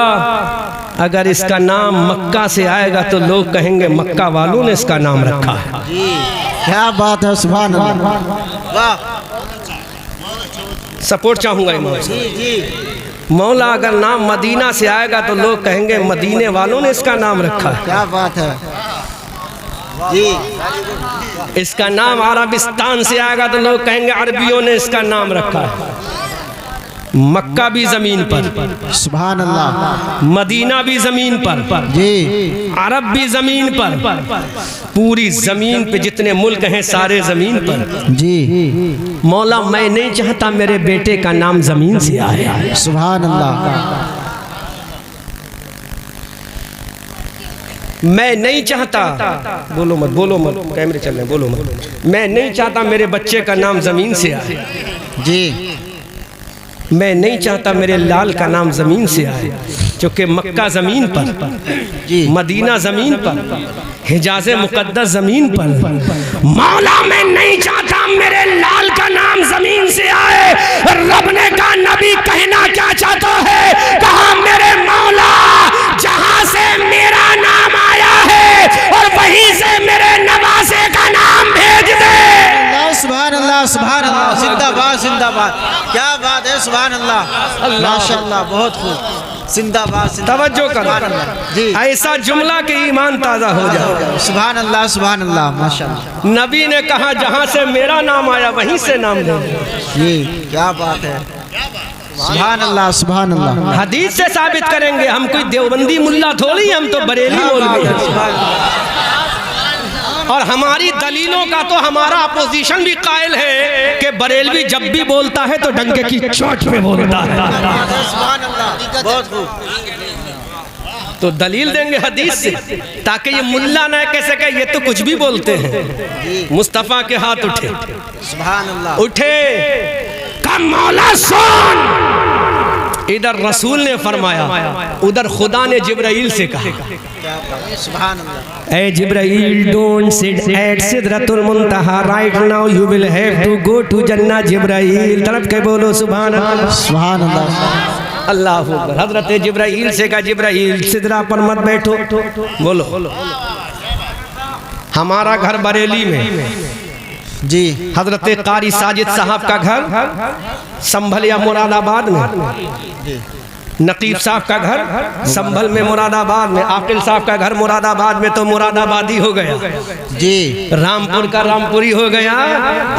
अगर इसका नाम मक्का से आएगा तो लोग कहेंगे मक्का वालों ने इसका नाम रखा है। क्या बात है, सुभान अल्लाह। सपोर्ट चाहूंगा इमाम से। मौला अगर नाम मदीना से आएगा तो लोग कहेंगे मदीने वालों ने इसका नाम रखा है। क्या बात है जी। इसका नाम अरबिस्तान से आएगा तो लोग कहेंगे अरबियों ने इसका नाम रखा है। मक्का भी जमीन पर, सुभान अल्लाह। मदीना भी जमीन पर जी, अरब भी जमीन पर, पूरी जमीन पे जितने मुल्क हैं सारे जमीन पर जी। मौला मैं नहीं चाहता मेरे बेटे का नाम जमीन से आए। सुभान अल्लाह। मैं नहीं चाहता, बोलो मत कैमरे चल रहे हैं, बोलो मत। मैं नहीं चाहता मेरे बच्चे का नाम जमीन से आए। जी मैं नहीं चाहता मेरे लाल का नाम जमीन से आए, क्योंकि मक्का जमीन पर, जी मदीना जमीन पर, हिजाज़े मुकद्दस जमीन पर, मौला मैं नहीं चाहता मेरे लाल का नाम जमीन से आए। रब ने कहा नबी कहना क्या चाहता है? कहा मेरे मौला जहां से मेरा नाम आया है और वहीं से मेरे नवासे का नाम भेज दे। सुभान अल्लाह, सुभान अल्लाह, जिंदाबाद जिंदाबाद, क्या बात है, सुभान अल्लाह, माशाअल्लाह, बहुत खूब, जिंदाबाद। तवज्जो करो जी, ऐसा जुमला के ईमान ताज़ा हो जाए। सुभान अल्लाह, सुभान अल्लाह, माशाअल्लाह। नबी ने कहा जहां से मेरा नाम आया वहीं से नाम दे। जी क्या बात है, सुभान अल्लाह, सुभान अल्लाह। हदीस से साबित करेंगे, हम कोई देवबंदी मुल्ला थोड़ी, हम तो बरेली मौलवी। और हमारी दलीलों का तो हमारा अपोजिशन भी कायल है कि बरेलवी जब भी बोलता है तो डंके की चोट पे बोलता है। सुभान अल्लाह, बहुत खूब। तो दलील देंगे हदीस से, ताकि ये मुल्ला ना कह सके ये तो कुछ भी बोलते हैं। मुस्तफ़ा के हाथ उठे, सुभान अल्लाह, उठे, कम मौला सुन। इधर रसूल ने फरमाया, उधर खुदा ने जिब्राइल से कहा, सुभान अल्लाह, ए जिब्राइल डोंट सिट एट सिदरतुल मुंतहा right now, you will have to go to जन्नत। जिब्राइल तरफ के बोलो सुभान अल्लाह, सुभान अल्लाह, अल्लाह अकबर। हजरत जिब्राइल से कहा जिब्राइल सिदरा पर मत बैठो, बोलो। हमारा घर बरेली में, जी हजरत कारी साजिद साहब का घर संभल या मुरादाबाद में, नकीब साहब का घर संभल में मुरादाबाद में, आकिल साहब का घर मुरादाबाद में, तो मुरादाबादी हो गया जी, रामपुर का रामपुरी हो गया।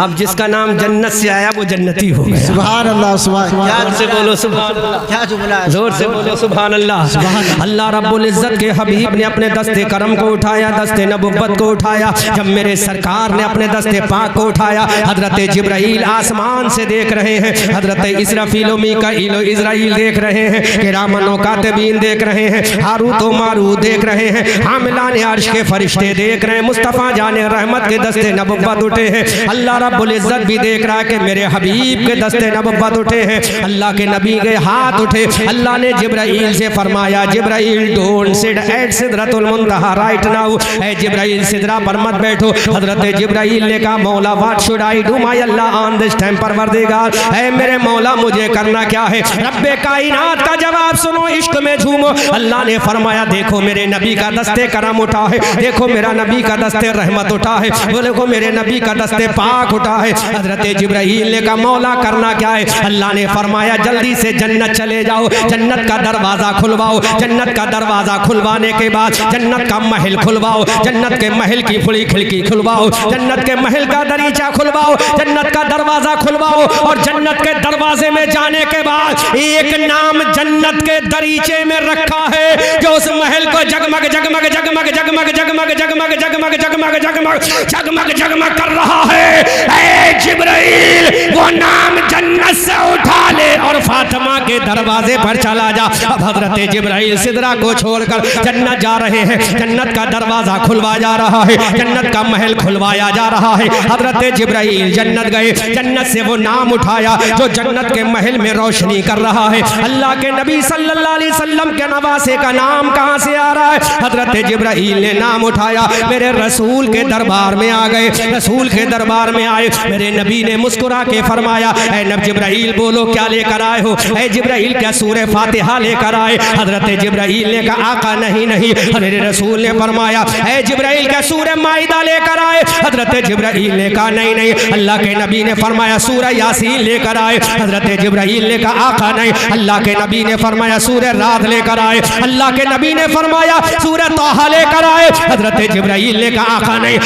अब जिसका नाम जन्नत से आया वो जन्नती हो गया। सुभान अल्लाह, सुभान, जोर से बोलो सुभान अल्लाह, क्या जुमला है, जोर से बोलो सुभान अल्लाह। अल्लाह रब्बुल इज्जत के हबीब ने अपने दस्ते करम को उठाया, दस्ते नबुव्वत को उठाया। जब मेरे सरकार ने अपने दस्ते पाक को उठाया, हजरत जिब्राइल आसमान से देख रहे हैं, हजरत इसराफील मीकाईल इजराइल देख रहे हैं, किरामन कातिबीन देख रहे हैं, हारूत व मारूत देख रहे हैं, हामिलान अर्श के फरिश्ते देख रहे हैं, मुस्तफ़ा जाने रहमत के दस्ते नबुव्वत उठे हैं। अल्लाह रब्बुल इज्जत भी देख रहा है कि मेरे हबीब के दस्ते नबुव्वत उठे हैं, अल्लाह के नबी के हाथ उठे। अल्लाह ने जिब्राइल से फरमाया जिब्राइल डोंट सिट एट सिदरतुल मुंतहा राइट नाउ, ए जिब्राइल सिदरा पर मत बैठो। हजरत जिब्राइल ने कहा मौला what should I do my अल्लाह ऑन दिस टाइम परवरदिगार, ऐ मेरे मौला मुझे करना क्या है? रब्बे कायनात का जवाब सुनो, इश्क में झूमो। अल्लाह ने फरमाया देखो मेरे नबी का दस्ते करम उठा है, देखो मेरा नबी का दस्ते रहमत उठा है, वो देखो मेरे नबी का दस्ते पाक उठा है। हजरत जिब्राइल ने कहा मौला करना क्या है? अल्लाह ने फरमाया जल्दी से जन्नत चले जाओ, जन्नत का दरवाजा खुलवाओ। जन्नत का दरवाजा खुलवाने के बाद जन्नत का महल खुलवाओ, जन्नत के महल की खुली खिड़की खुलवाओ, जन्नत के महल का दरीचा खुलवाओ, जन्नत का दरवाजा खुलवाओ। और जन्नत के दरवाजे में जाने के बाद एक नाम जन्नत के दरीचे में रखा है जो उस महल को जगमग जगमग जगमग जगमग जगमग जगमग जगमग जगमग जगमग जगमग जगमग कर रहा है। ऐ जिब्राइल वो नाम जन्नत से उठा ले और फातिमा के दरवाजे पर चला जा। अब हजरत जिब्राइल सिदरा को छोड़कर जन्नत जा रहे हैं, जन्नत का दरवाजा खुलवा जा रहा है, जन्नत का महल खुलवाया जा रहा है। हजरत जिब्राइल जन्नत गए, जन्नत से वो नाम उठाया जो जन्नत के महल में रोशनी कर रहा है। अल्लाह के नबी सल्लल्लाहु अलैहि वसल्लम के नवासे का नाम कहां से आ रहा है? हजरत जिब्राइल ने नाम उठाया, मेरे रसूल के दरबार में आ गए। रसूल के दरबार में आए, मेरे नबी ने मुस्कुरा के फरमाया ऐ नबी जिब्राइल बोलो क्या लेकर आए हो? ऐ जिब्राइल क्या सूरह फातिहा लेकर आए? हजरत जिब्राइल ने कहा आका नहीं नहीं। मेरे रसूल ने फरमाया ऐ जिब्राइल क्या सूरह माइदा लेकर आए? हजरत जिब्राइल ने कहा नहीं नहीं। अल्लाह के नबी ने फरमाया सूरह यासीन लेकर आए। हजरत जिब्राइल ने कहा आका नहीं। अल्लाह के नबी ने फरमाया सूरह रात लेकर आए। अल्लाह के नबी ने फरमाया सूरह तोहा लेकर आए। हजरत जिब्राइल ने कहा आका नहीं।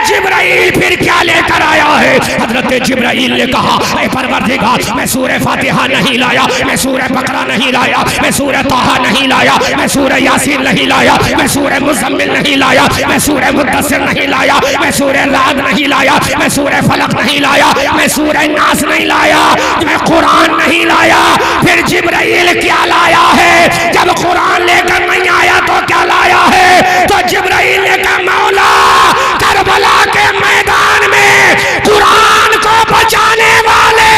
जिब्राइल फिर क्या लेकर आया है? हजरत जिब्राइल ने कहा ऐ परवरदिगार मैं सूरह फातिहा नहीं लाया, मैं सूरह बकरा नहीं लाया, मैं सूरह तोहा नहीं लाया, मैं सूरह यासीन नहीं लाया, मैं सूरह मुज़म्मिल नहीं लाया, मैं सूरह मुद्दस्सिर नहीं लाया, मैं सूरह राद नहीं लाया, मैं सूरह फलक नहीं लाया, मैं सूरह नास नहीं लाया, मैं कुरान नहीं लाया। फिर जिब्राइल क्या लाया है? जब कुरान लेकर नहीं आया तो क्या लाया है? तो जिब्राइल ने कहा मौला करबला के मैदान में कुरान को बचाने वाले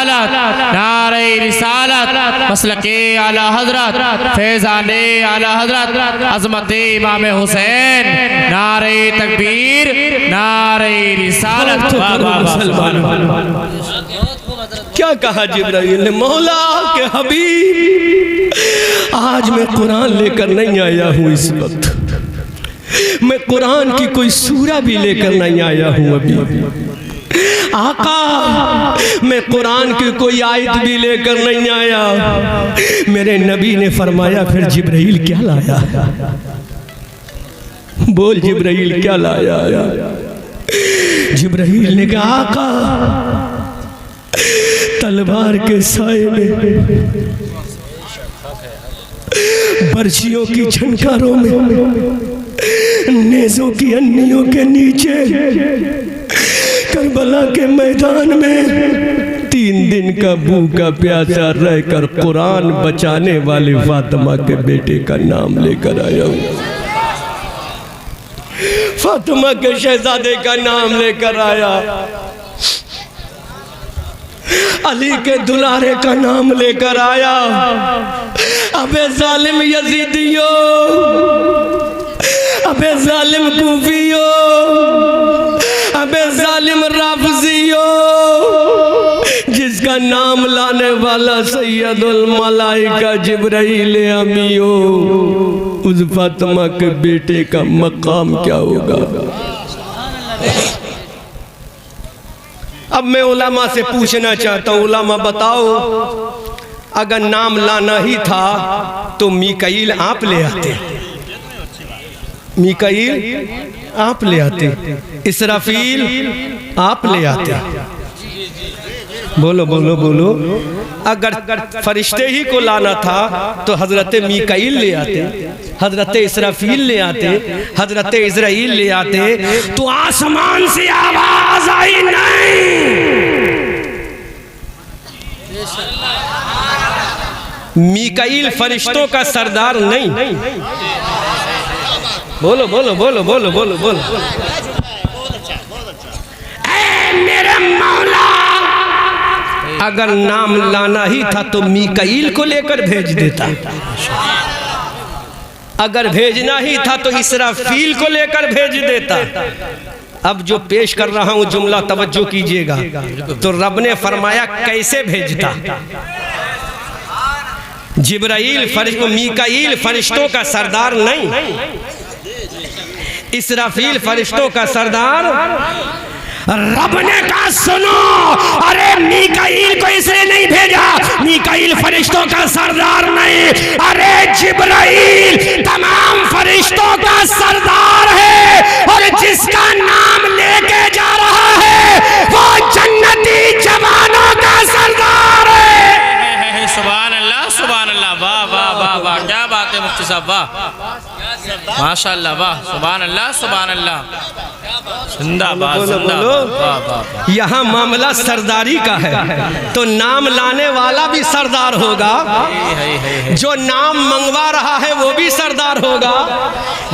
रिसालत, नारे रिसालत, मसलके आला हजरत, फैजाने आला हजरत, अज़मत इमाम हुसैन, नारे तकबीर, नारे रिसालत। क्या कहा जिब्राइल ने, मौला के हबीब, आज मैं कुरान लेकर नहीं आया हूँ। इस वक्त मैं कुरान की कोई सूरा भी लेकर नहीं आया हूँ। अभी आका, मैं कुरान की कोई आयत भी लेकर नहीं आया। मेरे नबी ने फरमाया, फिर जिब्राइल क्या लाया? बोल जिब्राइल क्या लाया? जिब्राइल ने कहा, आका तलवार के साए में, बर्छियों की झनकारों में, नेज़ों की अन्नियों के नीचे, करबला के मैदान में 3 दिन का भूखा प्यासा रहकर कुरान बचाने वाले फातिमा के बेटे का नाम लेकर आया हूँ। फातिमा के शहजादे का नाम लेकर आया, अली के दुलारे का नाम लेकर आया। अबे जालिम यजीदियो, अबे जालिम कूफियो, अबे जालिम राफजियो, जिसका नाम लाने वाला सैयदुल मलाइका जिब्राइल अमीयो, उस फातिमा के बेटे का मकाम क्या होगा? अब मैं उलमा से पूछना चाहता हूँ, उलमा बताओ, अगर नाम लाना ही था तो मीकाईल आप ले आते, मीकाईल आप ले आते, इसराफील आप ले आते। बोलो बोलो बोलो। अगर फरिश्ते ही को लाना था तो हजरत मीकाईल ले आते, हजरत इसराफील ले आते, हजरत इजराइल ले आते, तो आसमान से आवाज आई नहीं। मीकाईल फरिश्तों का सरदार नहीं। बोलो बोलो बोलो बोलो बोलो बोलो। मेरे मौला, अगर नाम लाना ही था तो मीकाईल को लेकर भेज देता, अगर भेजना ही था तो इसराफील को लेकर भेज देता। अब जो पेश कर रहा हूं जुमला तवज्जो कीजिएगा, तो रब ने फरमाया कैसे भेजता। जिब्राइल मीकाईल फरिश्तों का सरदार नहीं, इसराफील फरिश्तों का सरदार। रब ने कहा सुनो, अरे मीकाईल को इसने नहीं भेजा, मीकाईल फरिश्तों का सरदार नहीं, अरे जिब्राइल तमाम फरिश्तों का सरदार है, और जिसका नाम लेके जा रहा है वो जन्नती जवानों का सरदार है। सुभान अल्लाह, सुभान अल्लाह, वाह वाह वाह वाह, क्या बात है मुफ्ती साहब, वाह माशाअल्लाह, वाह सुभान अल्लाह, सुभान अल्लाह, जिंदाबाद जिंदाबाद। यहाँ मामला सरदारी का है, तो नाम लाने वाला भी सरदार होगा, जो नाम मंगवा रहा है वो भी सरदार होगा,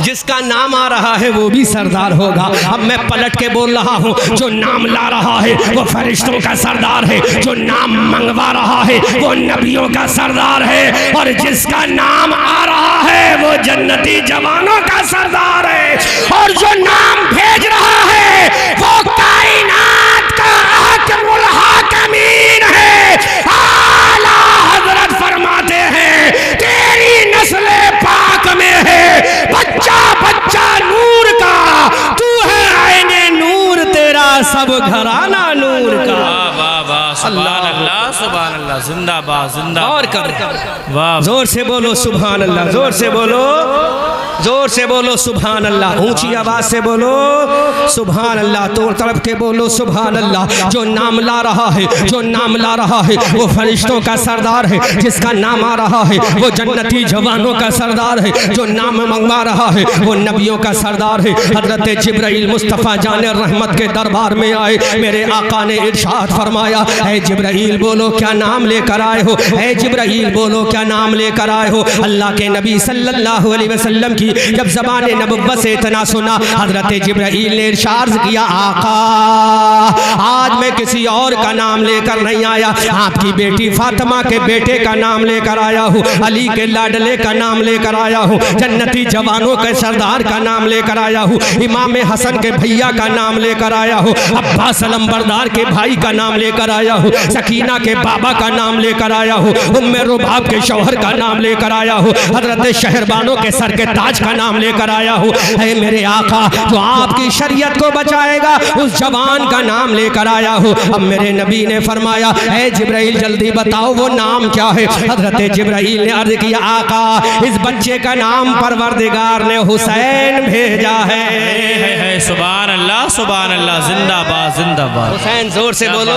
जिसका नाम आ रहा है वो भी सरदार होगा। अब मैं पलट के बोल रहा हूँ, जो नाम ला रहा है वो फरिश्तों का सरदार है, जो नाम मंगवा रहा है वो नबियों का सरदार है, और जिसका नाम आ रहा है वो जन्नती जवानों का सरदार है, और जो नाम भेज रहा है वो कायनात का हाकिमुल हाकिमीन है। आला हजरत फरमाते हैं, तेरी नस्ल पाक में है बच्चा बच्चा नूर का, तू है आईने नूर, तेरा सब घराना नूर का। वाह वाह, सुभान अल्लाह, सुभान अल्लाह, जिंदाबाद जिंदाबाद। और कर, वाह, जोर से बोलो सुभान अल्लाह, जोर से बोलो, जोर से बोलो सुभान अल्लाह, ऊंची आवाज से बोलो सुभान अल्लाह, तोड़ तड़प के बोलो सुभान अल्लाह। जो नाम ला रहा है, जो नाम ला रहा है वो फरिश्तों का सरदार है, जिसका नाम आ रहा है वो जन्नती जवानों का सरदार है, जो नाम मंगवा रहा है वो नबियों का सरदार है। हजरत जिब्राइल मुस्तफ़ा जाने रहमत के दरबार में आए, मेरे आका ने इरशाद फरमाया, ऐ जिब्राइल बोलो क्या नाम लेकर आए हो, ऐ जिब्राइल बोलो क्या नाम लेकर आए हो। अल्लाह के नबी सल्लल्लाहु अलैहि वसल्लम की जब ज़बान नबुव्वत से इतना सुना, हज़रत जिब्राइल ने इरशाद किया, आका आज मैं किसी और का नाम लेकर नहीं आया, आपकी बेटी फातिमा के बेटे का नाम लेकर आया हूँ, अली के लाडले का नाम लेकर आया हूँ, जन्नती जवानों के सरदार का नाम लेकर आया हूँ, इमाम हसन के भैया का नाम लेकर आया हूँ, अब्बास अलमबरदार के भाई का नाम लेकर आया हूँ, सकीना के बाबा का नाम लेकर आया हूँ, उम्मे रुबाब के शौहर का नाम लेकर आया हूँ, हजरत शहरबानों के सर के ताज का नाम लेकर आया हूँ। ऐ मेरे आका जो आपकी शरीयत को बचाएगा उस जवान का नाम लेकर आया हूँ। अब मेरे नबी ने फरमाया, ऐ जिब्राइल जल्दी बताओ वो नाम क्या है। हजरत जिब्राइल ने अर्ज किया, आका इस बच्चे का नाम परवरदिगार ने हुसैन भेजा है। सुभान अल्लाह सुभान अल्लाह, जिंदाबाद जिंदाबाद। हुसैन जोर से बोलो,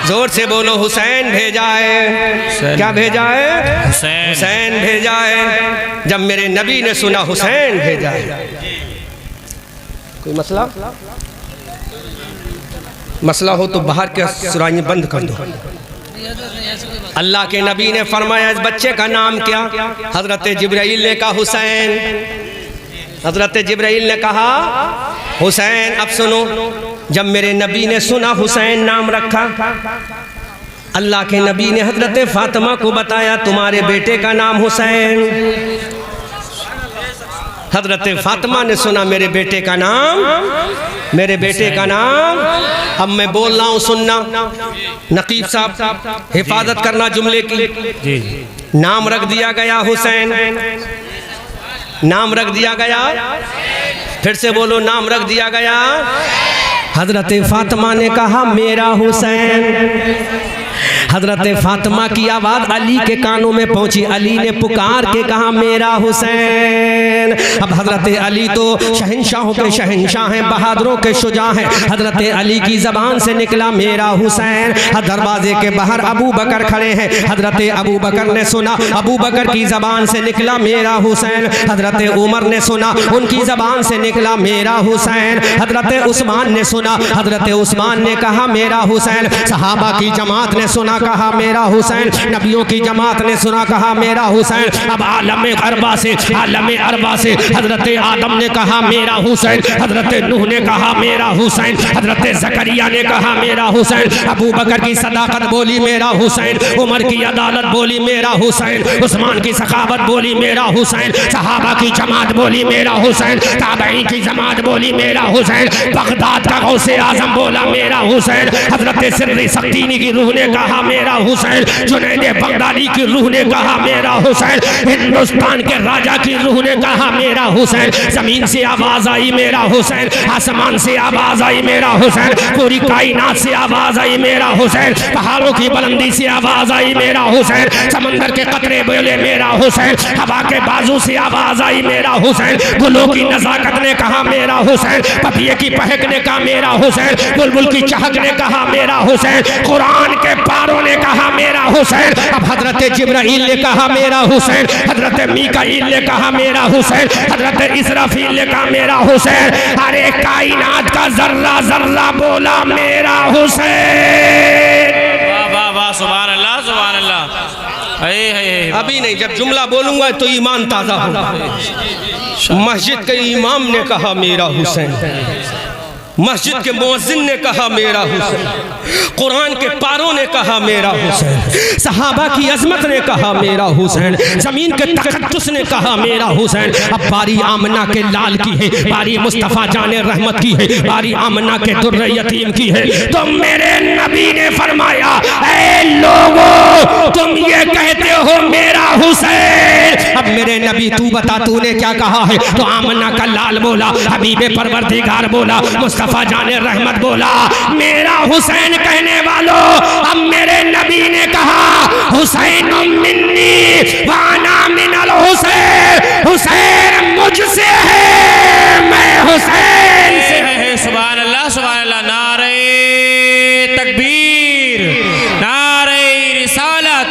जोर से बोलो, हुसैन भेजा है। क्या भेजा है? हुसैन भेजा है। जब मेरे नबी ने सुना हुसैन भेजा है, कोई मसला हो तो बाहर के सुराइयां बंद कर दो। अल्लाह के नबी ने फरमाया, इस बच्चे का नाम क्या? हजरत जिब्राइल ने कहा हुसैन। हजरत जिब्राइल ने कहा हुसैन। अब सुनो, जब मेरे नबी ने सुना हुसैन नाम रखा, अल्लाह के नबी ने हजरत फातिमा को बताया, तुम्हारे बेटे का नाम हुसैन। हजरत फातिमा ने सुना मेरे बेटे का नाम, मेरे बेटे का नाम। अब मैं बोल रहा हूँ, सुनना। नकीब साहब हिफाजत करना जुमले की। नाम रख दिया गया हुसैन, नाम रख दिया गया। फिर से बोलो, नाम रख दिया गया। हजरत फातिमा ने कहा मेरा हुसैन। हजरत फातिमा की आवाज़ अली के कानों में पहुंची। अली ने पुकार के कहा मेरा हुसैन। अब हजरत अली तो शहंशाहों के शहंशाह हैं, बहादुरों के शुजा हैं। हजरत अली की ज़बान से निकला मेरा हुसैन। दरवाजे के बाहर अबू बकर खड़े हैं। हजरत अबू बकर ने सुना, अबू बकर की ज़बान से निकला मेरा हुसैन। हजरत उमर ने सुना, उनकी ज़बान से निकला मेरा हुसैन। हजरत उस्मान ने सुना, हजरत उस्मान ने कहा मेरा हुसैन। सहाबा की जमात ने सुना, कहा मेरा हुसैन। नबियों की जमात ने सुना, कहा मेरा हुसैन। अब आलम अरबा से हजरत आदम ने कहा मेरा हुसैन, हजरत नूह ने कहा मेरा हुसैन, हजरत जकरिया ने कहा मेरा हुसैन। अबू बकर की सदाकत बोली मेरा हुसैन, उमर की अदालत बोली मेरा हुसैन, उस्मान की सखावत बोली मेरा हुसैन, सहाबा की जमात बोली मेरा हुसैन, ताबईन की जमात बोली मेरा हुसैन, बगदाद का गौसे आजम बोला मेरा हुसैन, हजरत सिर्री सख्तीनी की रूह ने कहा मेरा हुसैन, जुनैद बगदादी की रूह ने कहा मेरा हुसैन, हिंदुस्तान के राजा की रूह ने कहा मेरा हुसैन। जमीन से आवाज आई मेरा हुसैन, आसमान से आवाज आई मेरा हुसैन, पूरी कायनात से आवाज आई मेरा हुसैन, पहाड़ों की बुलंदी से आवाज आई मेरा हुसैन, समंदर के कतरे बोले मेरा हुसैन, हवा के बाजू से आवाज आई मेरा हुसैन, गुलों की नजाकत ने कहा मेरा हुसैन, पपिये की महक ने कहा मेरा हुसैन, बुलबुल की चहक ने कहा मेरा हुसैन, कुरान के पारों ने कहा मेरा हुसैन। अब हजरत जिब्राइल ने कहा मेरा हुसैन, हजरत मीकाईल ने कहा मेरा हुसैन, हजरत इसराफील ने कहा मेरा हुसैन। अरे कायनात का जर्रा जर्रा बोला मेरा हुसैन। वाह वाह वाह, सुभान अल्लाह सुभान अल्लाह। अभी नहीं, जब जुमला बोलूंगा तो ईमान ताजा होगा। मस्जिद के इमाम ने कहा मेरा हुसैन, मस्जिद के मुअज्जिन ने कहा मेरा हुसैन, कुरान के पारों ने कहा मेरा हुसैन, सहाबा की अजमत ने कहा मेरा हुसैन, जमीन के तकद्दुस ने कहा मेरा हुसैन। अब बारी आमना के लाल की है, बारी मुस्तफ़ा जाने रहमत की है, बारी आमना के दुर्र यतीम की है। तो मेरे नबी ने फरमाया, ऐ लोगों तुम ये कहते हो मेरा हुसैन। अब मेरे नबी तू बता तूने क्या कहा है? तो आमना का लाल बोला, हबीबे परवरदिगार बोला, मुस्तफ़ा जाने रहमत बोला, मेरा हुसैन कहने वालों। अब मेरे नबी ने कहा हुसैन मिन्नी वाना मिनल हुसैन, हुसैन मुझसे है मैं हुसैन से है। सुभान अल्लाह सुभान अल्लाह। नारे तकबीर, नारे रिसालत,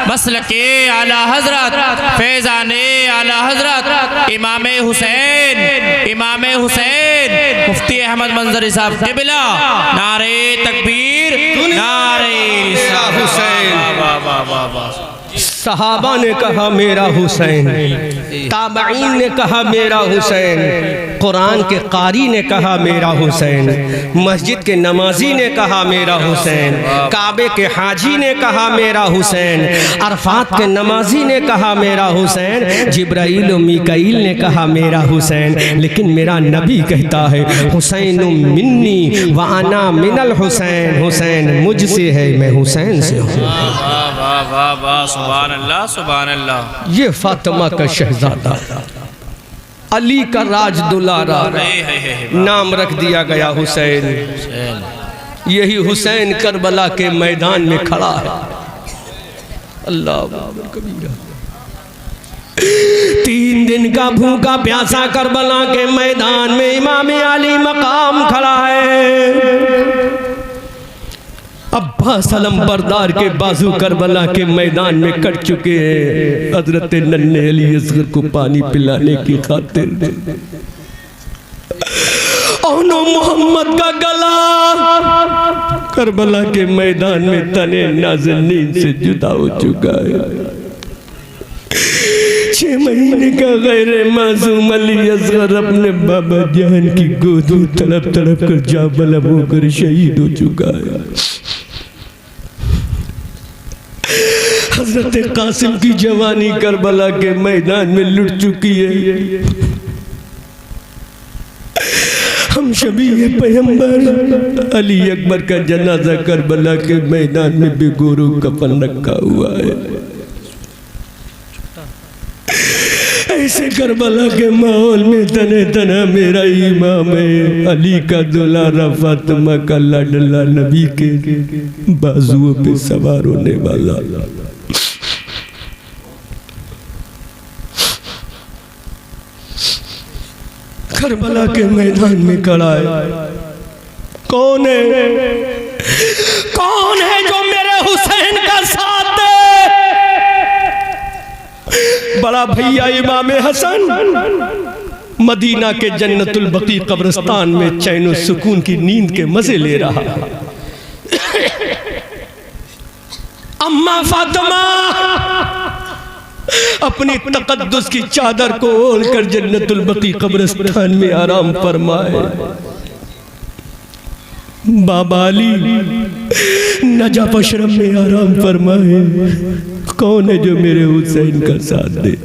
मसलके आला हजरत, फैजाने आला हजरत इमाम हुसैन, इमाम हुसैन मुफ्ती अहमद मंजरी साहब क़िबला। नारे तकबीर, नारे हुसैन। वाह वाह वाह वाह। सहाबा ने कहा मेरा हुसैन, ताबईन ने कहा मेरा हुसैन, कुरान के कारी ने कहा मेरा हुसैन, मस्जिद के नमाजी ने कहा मेरा हुसैन, काबे के हाजी ने कहा मेरा हुसैन, अरफात के नमाजी ने कहा मेरा हुसैन, जिब्राइल और मीकाईल ने कहा मेरा हुसैन। लेकिन मेरा नबी कहता है हुसैन मिन्नी व अना मिनल हुसैन, हुसैन मुझसे है मैं हुसैन से हूँ। वाह वाह वाह, सुभान अल्लाह सुभान अल्लाह। ये फातिमा का शहजादा, अली का राज दुलारा, नाम रख दिया गया हुसैन। यही हुसैन करबला के मैदान में खड़ा है। अल्लाह कबीरा। 3 दिन का भूखा प्यासा करबला के मैदान में इमाम अली मकाम खड़ा है। अब्बास अलम बरदार के बाजू करबला के मैदान में कट चुके हैं हजरत नन्हे अली असगर को पानी पिलाने की खातिर। औनो मोहम्मद का गला करबला के मैदान में तने नाज़नीन से जुदा हो चुका है। 6 महीने का गैर मासूम अली असगर अपने बाबा जान की गोद में तड़प तड़प कर जाबलम होकर शहीद हो चुका है। हजरत कासिम की जवानी करबला के मैदान में लुट चुकी है। हम शबी पैगंबर अली अकबर का जनाजा करबला के मैदान में बेगोरो कफन रखा हुआ है। ऐसे करबला के माहौल में तने तना मेरा इमाम है, अली का दुलारा, फातिमा का लाडला, नबी के बाजुओं पे सवार होने वाला। करबला के मैदान में खड़ा है। कौन है, कौन है जो मेरे हुसैन का साथ दे? बड़ा भैया इमाम हसन मदीना के जन्नतुल बकी कब्रिस्तान में चैन सुकून की नींद के मजे ले रहा। अम्मा फातिमा अपनी तकद्दुस की चादर को ओढ़ कर जन्नतुल बकी कब्रिस्तान में आराम फरमाए। बाबा अली नजफ अशरफ में आराम फरमाए। कौन है जो मेरे हुसैन का साथ दे?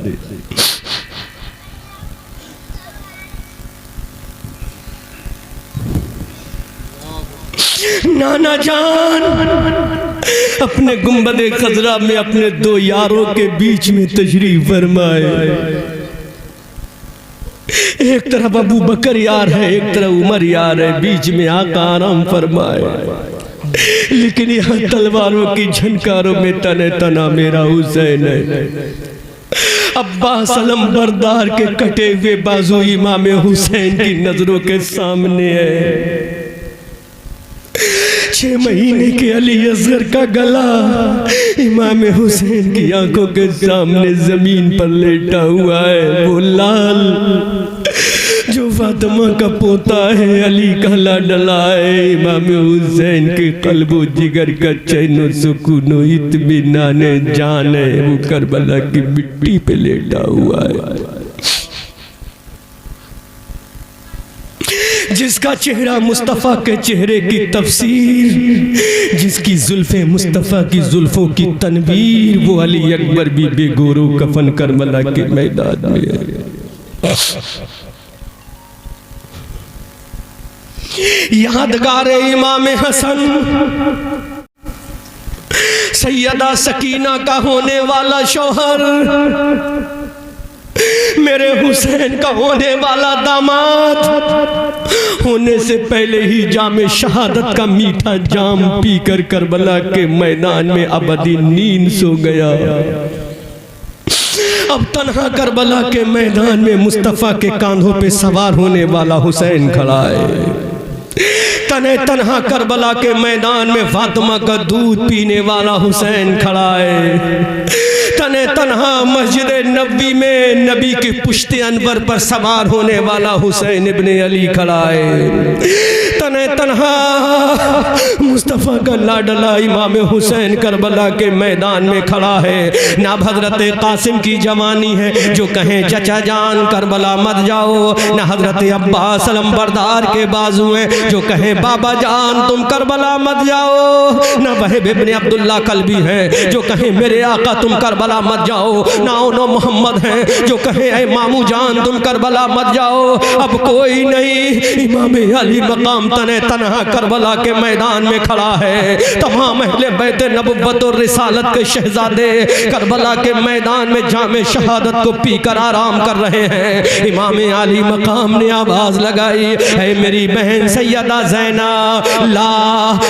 नाना जान अपने गुंबदे खजरा में अपने 2 यारों के बीच में तशरीफ फरमाए। एक तरफ अबू बकर यार है, एक तरफ उमर यार है, बीच में आका आराम फरमाए। लेकिन यहाँ तलवारों की झनकारों में तने तना मेरा हुसैन है। अब्बास अलम बरदार के कटे हुए बाजू इमाम हुसैन की नजरों के सामने है। 6 महीने के अली असगर का गला इमाम हुसैन की आंखों के सामने जमीन पर लेटा हुआ है। वो लाल जो फातिमा का पोता है, अली का लाडला है, इमाम हुसैन के कल्बो जिगर का चैन सुकून इत्मीनान जान है, वो करबला की मिट्टी पे लेटा हुआ है। जिसका चेहरा मुस्तफ़ा के चेहरे की तफसीर, जिसकी जुल्फे मुस्तफ़ा की जुल्फों की तनवीर, वो अली अकबर भी बेगोरो कफन करबला के मैदान में है। यादगार इमाम हसन सैयदा सकीना का होने वाला शौहर, मेरे हुसैन का होने वाला दामाद, होने से पहले ही जामे शहादत का मीठा जाम पीकर करबला के मैदान में अबदी नींद सो गया। अब तन्हा करबला के मैदान में मुस्तफ़ा के कांधों पे सवार होने वाला हुसैन खड़ा है। तने तन्हा करबला के मैदान में फातिमा का दूध पीने वाला हुसैन खड़ा है। तने तन्हा मस्जिद नबी में नबी के पुश्ते अनवर पर सवार होने वाला हुसैन इब्ने अली खड़ा है। तने तन्हा मुस्तफ़ा का लाडला इमाम हुसैन करबला के मैदान में खड़ा है। ना हजरत कासिम की जवानी है जो कहें चचा जान करबला मत जाओ, ना हजरत अब्बास अलमबरदार के बाजू हैं जो कहें बाबा जान तुम करबला मत जाओ, ना वहीब इब्ने अब्दुल्ला कल्बी है जो कहें मेरे आका तुम करबला मत जाओ, ना उनो मोहम्मद है जो कहें ऐ मामू जान तुम करबला मत जाओ। अब कोई नहीं, इमाम अली मकाम तने तन्हा करबला के मैदान में खड़ा है। तमाम अहले बैत नबुव्वत और रिसालत के शहजादे करबला के मैदान में जामे शहादत को पीकर आराम कर रहे हैं। इमाम अली मकाम ने आवाज लगाई, है मेरी बहन सैयदा ज़ैना ला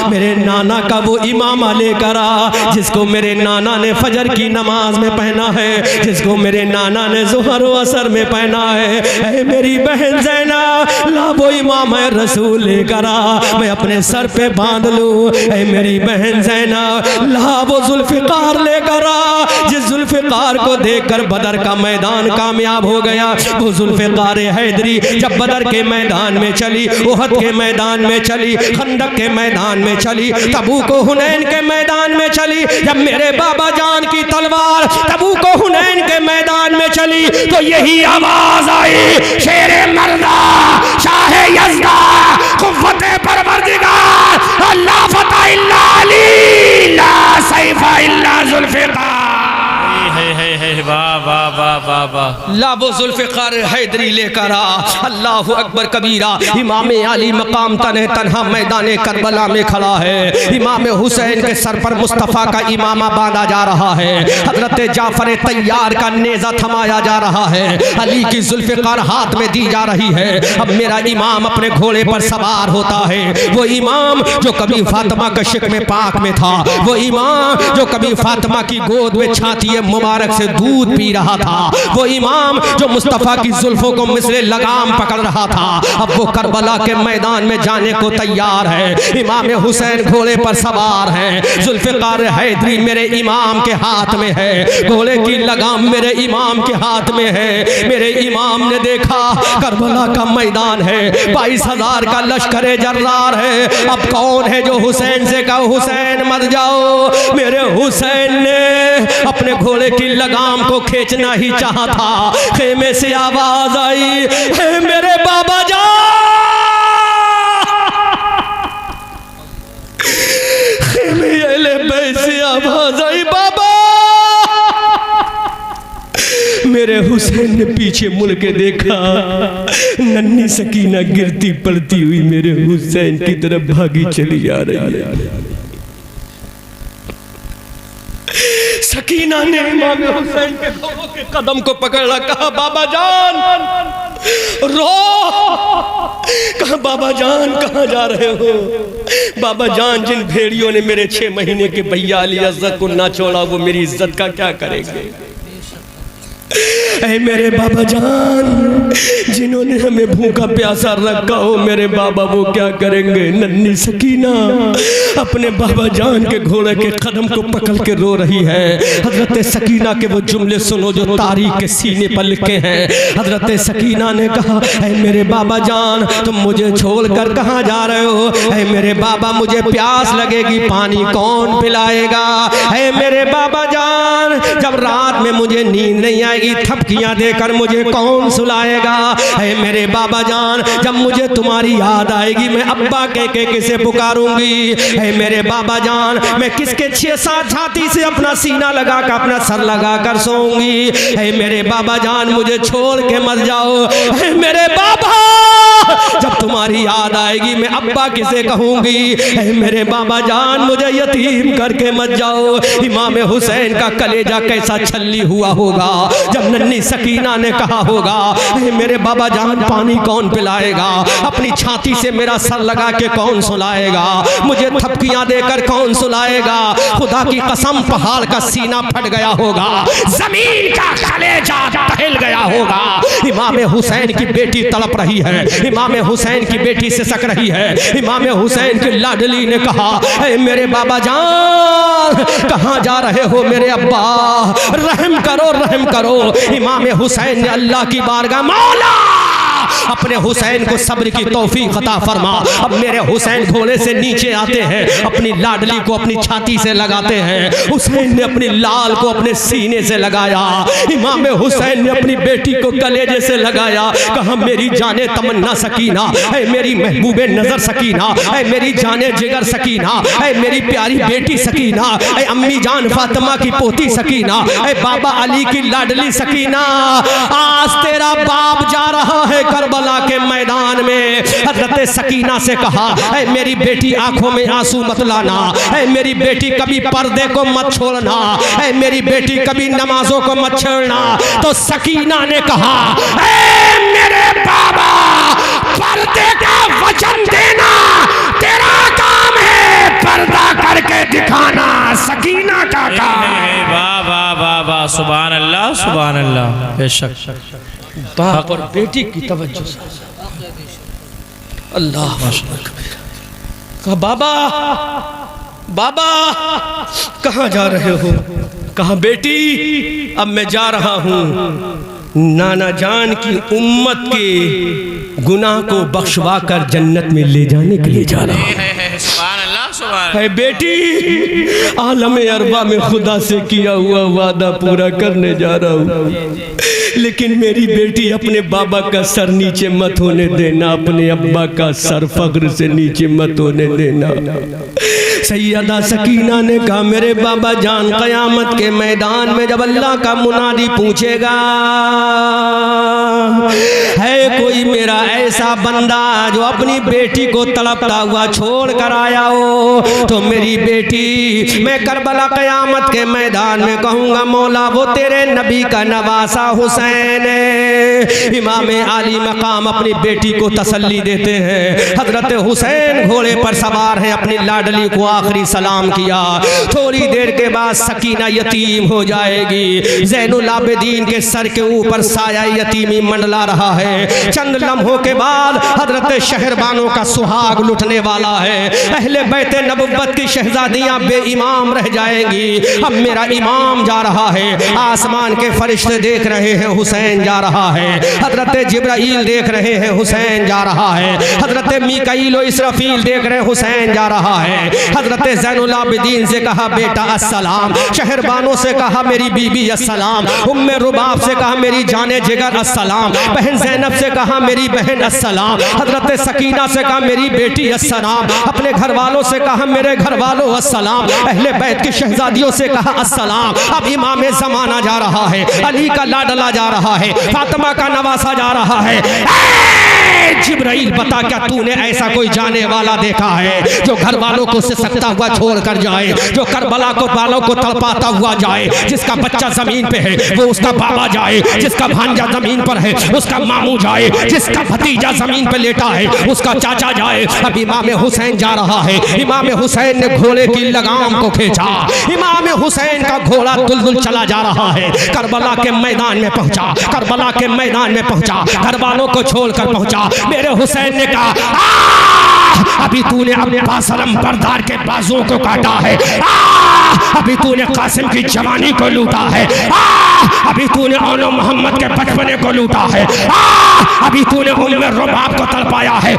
मेरे नाना का वो इमामा लेकर आ जिसको मेरे नाना ने फजर की नमाज में पहना है, जिसको मेरे नाना ने ज़ुहर व असर में पहना है। है मेरी बहन ज़ैना ला वो इमाम रसूल लेकर आ, मैं अपने सर पे बांध लूँ। है मेरी बहन ज़ैना ला वो जुल्फ़िकार लेकर आ जिस जुल्फ़िकार को देखकर बदर का मैदान कामयाब हो गया। वो जुल्फ़िकार हैदरी जब बदर के मैदान में चली, उहद के मैदान में चली, खंदक के मैदान में चली, तबूक को हुनैन के मैदान में चली, जब मेरे बाबा जान की तलवार तबूक को हुनैन के मैदान में चली तो यही आवाज आई, शेरे मर्दा शाह यज़दा कुव्वत परवरदिगार अल्लाह फतह इल्ला अली ला सैफ इल्ला जुल्फ़िकार। वाह वाह वाह वाह वाह। लाबो जुल्फ़िकार हैदरी लेकर आ, अल्लाह अकबर कबीरा। इमाम अली मकाम तने तन्हा मैदान करबला में खड़ा है। इमाम हुसैन के सर पर मुस्तफ़ा का इमामा बांधा जा रहा है, हजरत जाफर तैयार का नेज़ा थमाया जा रहा है, अली की जुल्फ़िकार हाथ में दी जा रही है। अब मेरा इमाम अपने घोड़े पर सवार होता है, वो इमाम जो कभी फातिमा के शिकवे पाक में था, वो इमाम जो कभी फातिमा की गोद में छाती मुबारक से दूध पी रहा था, वो इमाम जो मुस्तफ़ा की जुल्फों को मिसले लगाम पकड़ रहा था, अब वो करबला के मैदान में जाने को तैयार है। इमाम हुसैन घोड़े पर सवार हैं, जुल्फ़िकार हैदरी मेरे इमाम के हाथ में है, घोड़े की लगाम मेरे इमाम के हाथ में है। मेरे इमाम ने देखा करबला का मैदान है, 22,000 का लश्कर जर्रार है। अब कौन है जो हुसैन से कहो हुसैन मत जाओ। मेरे हुसैन ने अपने घोड़े की लगाम को खींचना ही चाहा था, खेमे से आवाज आई, हे मेरे बाबा जान। खेमे से आवाज आई, बाबा। मेरे हुसैन ने पीछे मुड़ के देखा, नन्ही सकीना गिरती पड़ती हुई मेरे हुसैन की तरफ भागी चली जा रही है। सकीना ने इमाम हुसैन के कदम को पकड़ा, कहा बाबा जान रो। कहा बाबा जान कहाँ जा रहे हो? बाबा जान जिन भेड़ियों ने मेरे 6 महीने के भैया अली इज्जत को ना छोड़ा वो मेरी इज्जत का क्या करेंगे? ऐ मेरे बाबा जान जिन्होंने हमें भूखा प्यासा रखा हो मेरे बाबा वो क्या करेंगे? नन्ही सकीना अपने बाबा जान के घोड़े के कदम को पकड़ के रो रही है। हजरत सकीना के वो जुमले सुनो जो तारीख के सीने पर लिखे हैं। हजरत सकीना ने कहा, ऐ मेरे बाबा जान तुम मुझे छोड़कर कहाँ जा रहे हो? ऐ मेरे बाबा मुझे प्यास लगेगी, पानी कौन पिलाएगा? ऐ मेरे बाबा जान जब रात में मुझे नींद नहीं आएगी थपकियां देकर मुझे कौन सुलाएगा? ऐ मेरे बाबा जान जब मुझे तुम्हारी याद आएगी मैं अब्बा कह के किसे पुकारूंगी? ऐ मेरे बाबा जान मैं किसके 6-7 छाती से अपना सीना लगा कर अपना सर लगा कर सोऊंगी? ऐ मेरे बाबा जान मुझे छोड़ के मत जाओ। ऐ मेरे बाबा जब तुम्हारी याद आएगी मैं अब्बा किसे कहूंगी? ऐ मेरे बाबा जान मुझे यतीम करके मत जाओ। इमाम हुसैन का कलेजा कैसा छल्ली हुआ होगा जब नन्ही सकीना ने कहा होगा, ऐ मेरे बाबा जान पानी कौन पिलाएगा? अपनी छाती से मेरा सर लगा के कौन सुलाएगा? मुझे थपकियां देकर कौन सुलाएगा? खुदा की कसम पहाड़ का सीना फट गया होगा, जमीन का कलेजा टहल गया होगा। इमाम हुसैन की बेटी तड़प रही है, इमाम हुसैन की बेटी सिसक रही है। इमाम हुसैन की लाडली ने कहा, ऐ मेरे बाबा जान कहाँ जा रहे हो मेरे अब्बा? रहम करो रहम करो। इमाम हुसैन ने अल्लाह की बारगाह, मौला अपने हुसैन को सब्र की तौफीक अता फरमा। अब मेरे हुसैन घोड़े से नीचे आते हैं, अपनी लाडली को अपनी छाती से लगाते हैं। हुसैन ने अपनी लाल को अपने सीने से लगाया। इमाम हुसैन ने अपनी बेटी को कलेजे से लगाया। कहा मेरी जाने तमन्ना सकीना, ऐ मेरी महबूबे नजर सकीना, ऐ मेरी जाने जिगर सकीना, ऐ मेरी प्यारी बेटी सकीना, ऐ अम्मी जान फातिमा की पोती सकीना, ऐ बाबा अली की लाडली सकीना, आज तेरा बाप जा रहा है करबला के मैदान में। हजरत सकीना से कहा ऐ मेरी बेटी आंखों में आंसू मत लाना, ऐ मेरी बेटी कभी पर्दे को मत छोड़ना, ऐ मेरी बेटी कभी नमाजों को मत छोड़ना। तो सकीना ने कहा ऐ मेरे बाबा, पर्दे का वचन देना तेरा काम है, पर्दा करके दिखाना सकीना का काम है। वाह वाह वाह वाह, सुभान अल्लाह सुभान अल्लाह। बेशक बाप और बेटी की तवज्जो से अल्लाह कहा बाबा बाबा कहाँ जा रहे हो? कहा बेटी अब मैं जा रहा हूँ नाना जान की उम्मत के गुनाह को बख्शवा कर जन्नत में ले जाने के लिए जा रहा हूँ। सुभान अल्लाह सुभान है बेटी, आलम अरबा में खुदा से किया हुआ वादा पूरा करने जा रहा हूँ, लेकिन मेरी बेटी अपने बाबा का सर नीचे मत होने देना, अपने अब्बा का सर फख्र से नीचे मत होने देना। सैयदा सकीना ने कहा मेरे बाबा जान क़यामत के मैदान में जब अल्लाह का मुनादी पूछेगा है कोई मेरा ऐसा बंदा जो अपनी बेटी को तड़पता हुआ छोड़ कर आया हो, तो मेरी बेटी मैं करबला क़यामत के मैदान में कहूँगा मौला वो तेरे नबी का नवासा हुसैन है। इमाम आली मकाम अपनी बेटी को तसल्ली देते हैं। हजरत हुसैन घोड़े पर सवार है, अपनी लाडली को आखिरी सलाम किया। थोड़ी देर के बाद सकीना यतीम हो जाएगी। ज़ैनुल आबिदीन के सर के ऊपर साया यतीमी मंडला रहा है। चंद लम्हों के बाद हजरत शहरबानों का सुहाग लुटने वाला है। अहले बैत नबुव्वत की शहजादियां बेईमाम रह जाएंगी। अब मेरा इमाम जा रहा है, आसमान के फरिश्ते देख रहे हैं हुसैन जा रहा है, हजरत जिब्राईल देख रहे हैं हुसैन जा रहा है, हजरत मीकाईल और इसराफील देख रहे हैं हुसैन जा रहा है। हजरत ज़ैनुल आबिदीन से कहा बेटा अस्सलाम, शहरबानों से कहा मेरी बीबी अस्सलाम, उम्मे रुबाब से कहा मेरी जाने जिगर अस्सलाम, बहन ज़ैनब से कहा मेरी बहन अस्सलाम, हजरत सकीना से कहा मेरी बेटी अस्सलाम, अपने घर वालों से कहा मेरे घर वालों अस्सलाम, अहले बैत की शहजादियों से कहा अस्सलाम। अब इमाम ज़माना जा रहा है, अली का लाडला जा रहा है, फातिमा का नवासा जा रहा है। जिब्राईल बता क्या तूने ऐसा कोई जाने वाला देखा है जो घर वालों को सिसकता हुआ छोड़ कर जाए, जो करबला को बालों को तड़पाता हुआ जाए, जिसका बच्चा जमीन पे है वो उसका बाबा जाए, जिसका भांजा जमीन पर है उसका मामू जाए, जिसका भतीजा जमीन पे लेटा है उसका चाचा जाए। अब इमाम हुसैन जा रहा है। इमाम हुसैन ने घोड़े की लगाम को खींचा, इमाम हुसैन का घोड़ा दुलदुल चला जा रहा है। करबला के मैदान में पहुंचा, करबला के मैदान में पहुंचा, घर वालों को छोड़कर पहुंचा। मेरे हुसैन ने कहा अभी तूने अब्बास अलमबरदार के बाजुओं को काटा है, अभी तूने कासिम की जवानी को लूटा है, अभी तूने औलो मोहम्मद के बचपने को लूटा है, अभी तूने उम्मे रुबाब को तड़पाया है,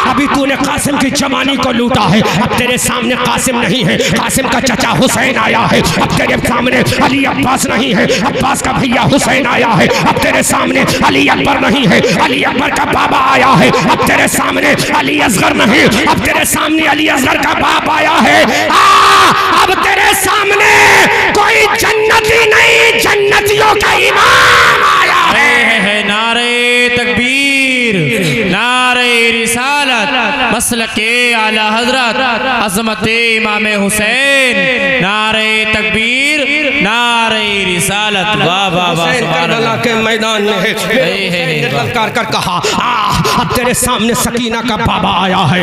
अभी तूने कासिम की जवानी को लूटा है। अब तेरे सामने कासिम नहीं है, कासिम का चचा हुसैन आया है। अब तेरे सामने अली अब्बास नहीं है, अब्बास का भैया हुसैन आया है। अब तेरे सामने अली अकबर नहीं है, अली अकबर का बाबा आया है। अब तेरे सामने अली असगर नहीं, अब तेरे सामने अली असगर का बाप आया है। अब तेरे सामने कोई जन्नती नहीं, जन्नतियों का इमाम आया है। नारे तकबीर, नारे रिसालत, मसलके आला हजरत, अज़मत इमाम हुसैन, नारे तकबीर, नारे रिसालत। वाह वाह वाह, करबला के मैदान में ललकार कर कहा अब तेरे सामने सकीना का बाबा आया है,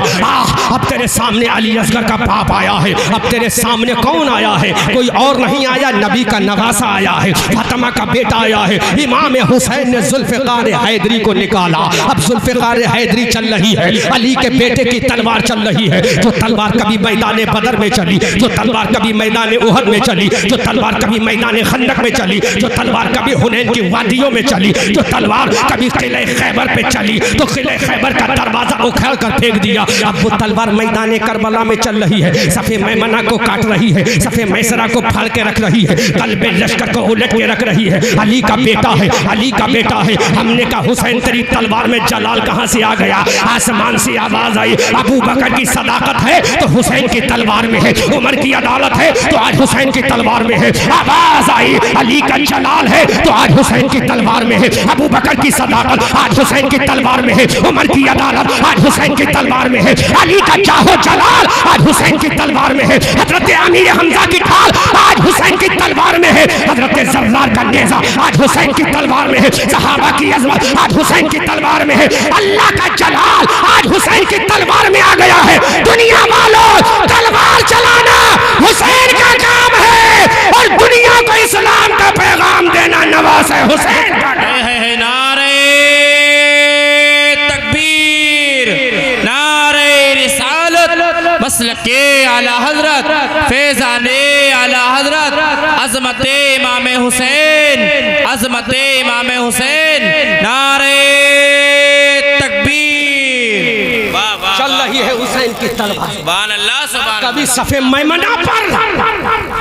अब तेरे सामने अली असगर का बाप आया है। अब तेरे सामने कौन आया है? कोई और नहीं आया, नबी का नवासा आया है, फातिमा का बेटा आया है। इमाम हुसैन ने जुल्फ़िकार हैदरी को निकाला। अब जुल्फ़िकार हैदरी चल रही है, अली के बेटे की तलवार चल रही है। जो तलवार कभी मैदान बदर में चली, जो तलवार कभी मैदान उहद में चली, जो तलवार कभी कभी मैदान खंदक में चली, जो तलवार कभी हुनैन की वादियों में चली, जो तलवार कभी किले खैबर पे चली तो किले खैबर का दरवाजा उखाड़ कर फेंक दिया। अब वो तलवार मैदान करबला में चल रही है, सफ़े मैमना को काट रही है, सफ़े मैसरा को फाड़ के रख रही है, कल्बे लश्कर को उलट के रख रही है। अली का बेटा है, अली का बेटा है। हमने कहा हुसैन तेरी तलवार में जलाल कहाँ से आ गया? आसमान से आवाज आई, अबू बकर की सदाकत है तो हुसैन की तलवार में है, उमर की अदालत है तो आज हुसैन की तलवार में है। आवाज आई, अली का जलाल है तो आज हुसैन की तलवार में है, अबू बकर की सदाकत आज हुसैन की तलवार में है, उमर की अदालत आज हुसैन की तलवार में है, अली का चाहो जलाल आज हुसैन की तलवार में है, हजरत अमीर हमजा की ढाल आज हुसैन की तलवार में है, हजरत जर्रार का नेज़ा आज हुसैन की तलवार में है, सहाबा की अज़मत आज हुसैन की तलवार में है, अल्लाह का जलाल आज हुसैन की तलवार में आ गया है। दुनिया वालों, तलवार चलाना हुसैन का काम है और दुनिया को इस्लाम का पैगाम देना नवाज़ हुसैन का है। नारे तकबीर, नारे रिसालत, मसलके आला हजरत, फैज़ाने आला हजरत, अज़मते इमाम हुसैन, अज़मते इमाम हुसैन, नारे तकबीर। वाह वाह, चल रही है हुसैन की तलवार। सुभान अल्लाह, सुभान कभी सफ़े मैमना पर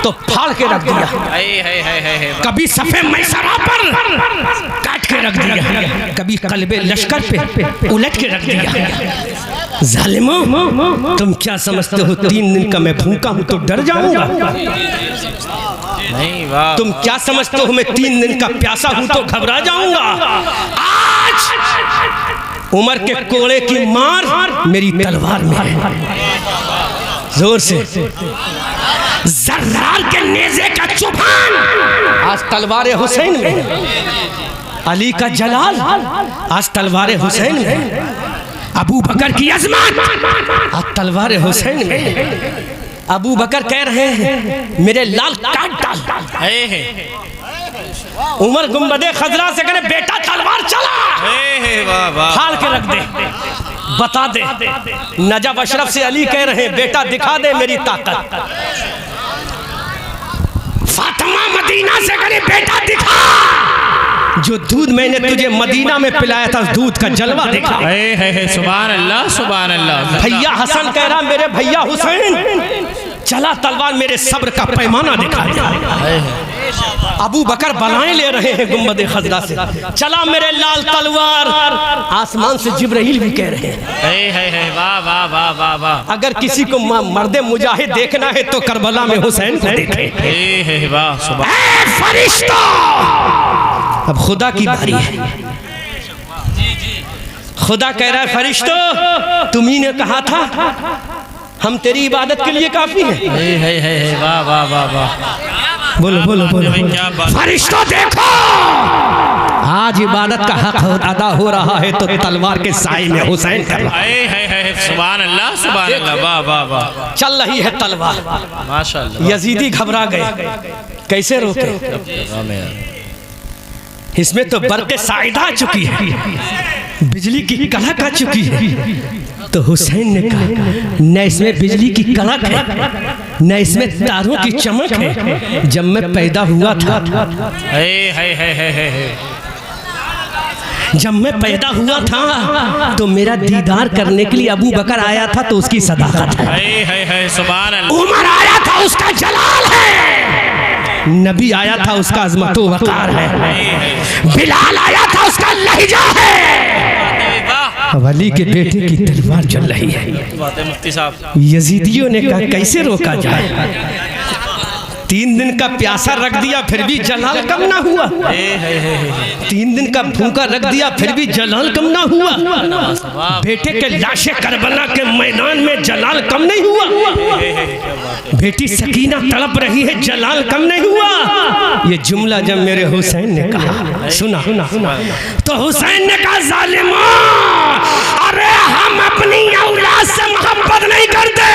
तो फाड़ के रख दिया, अल्लाह। कभी सफ़े मैसरा पर काट के रख दिया, कभी कल्बे लश्कर पे उलट के रख दिया। जालिमो, तुम क्या समझते हो 3 दिन का मैं भूखा हूं तो डर जाऊंगा? नहीं, वाह। तुम क्या समझते हो मैं 3 दिन का प्यासा हूं तो घबरा जाऊंगा? आज उमर के कोड़े की मार मेरी तलवार में है। जोर से जर्रार के नेज़े का चुभान आज तलवार हुसैन में है, अली का जलाल आज तलवार हुसैन में है, अबू बकर की अज़मत आज तलवार हुसैन में है। अबू बकर कह रहे हैं मेरे लाल काट डाल। उमर गुंबदे खजरा से करे बेटा तलवार चला, फाड़ के रख दे, बता दे। नजफ अशरफ से अली कह रहे हैं बेटा दिखा दे मेरी ताकत। फातिमा मदीना से करे बेटा दिखा, जो दूध मैंने तुझे मदीना में पिलाया था दूध का जलवा दिखा। सुभान अल्लाह, सुभान अल्लाह। भैया हसन कह रहा मेरे भैया हुसैन चला तलवार मेरे सब्र का पैमाना दिखा दे। अबू बकर बलाएं ले रहे हैं गुंबदे खजरा से, चला मेरे लाल तलवार। आसमान से जिब्राइल भी कह रहे हैं वाह वाह वाह वाह वाह। अगर किसी को मर्दे मुजाहिद देखना है तो करबला में हुसैन को देखे। वाह, सुभान। फरिश्ता, अब खुदा की बारी है। खुदा कह रहा है फरिश्तों तुम्ही ने कहा था हम तेरी इबादत के लिए काफी हैं। वाह वाह वाह वाह। बोलो बोलो बोलो, फरिश्तों देखो आज इबादत का हक अदा हो रहा है तो तलवार के साए में हुसैन कर रहा है। सुभान अल्लाह, सुभान अल्लाह। वाह वाह वाह। चल रही है तलवार, माशाअल्लाह। यजीदी घबरा गए, कैसे रोके? इसमें तो बरक़े साइदा आ चुकी है, बिजली की कड़क आ चुकी है। तो हुसैन ने कहा न इसमें बिजली की कड़क है न इसमें तारों की चमक है। जब मैं पैदा हुआ था, जब मैं पैदा हुआ था तो मेरा दीदार करने के लिए अबू बकर आया था तो उसकी सदाकत है। सुभान अल्लाह। उमर आया था उसका जलाल है, नबी आया था उसका अज़मत व वक़ार है, बिलाल आया था उसका लहजा है। वली के बेटे की तलवार चल रही है। मुफ्ती साहब, यजीदियों ने कहा कैसे रोका जाए? 3 दिन का प्यासा रख दिया फिर भी जलाल कम ना हुआ। 3 दिन का भूखा रख दिया फिर भी जलाल कम ना हुआ। बेटे के लाशे करबला के मैदान में जलाल कम नहीं हुआ। बेटी सकीना तड़प रही है, जलाल कम नहीं हुआ। ये जुमला जब मेरे हुसैन ने कहा, सुना तो हुसैन ने कहा जालिमा, अरे हम अपनी औलाद से मोहब्बत नहीं करते,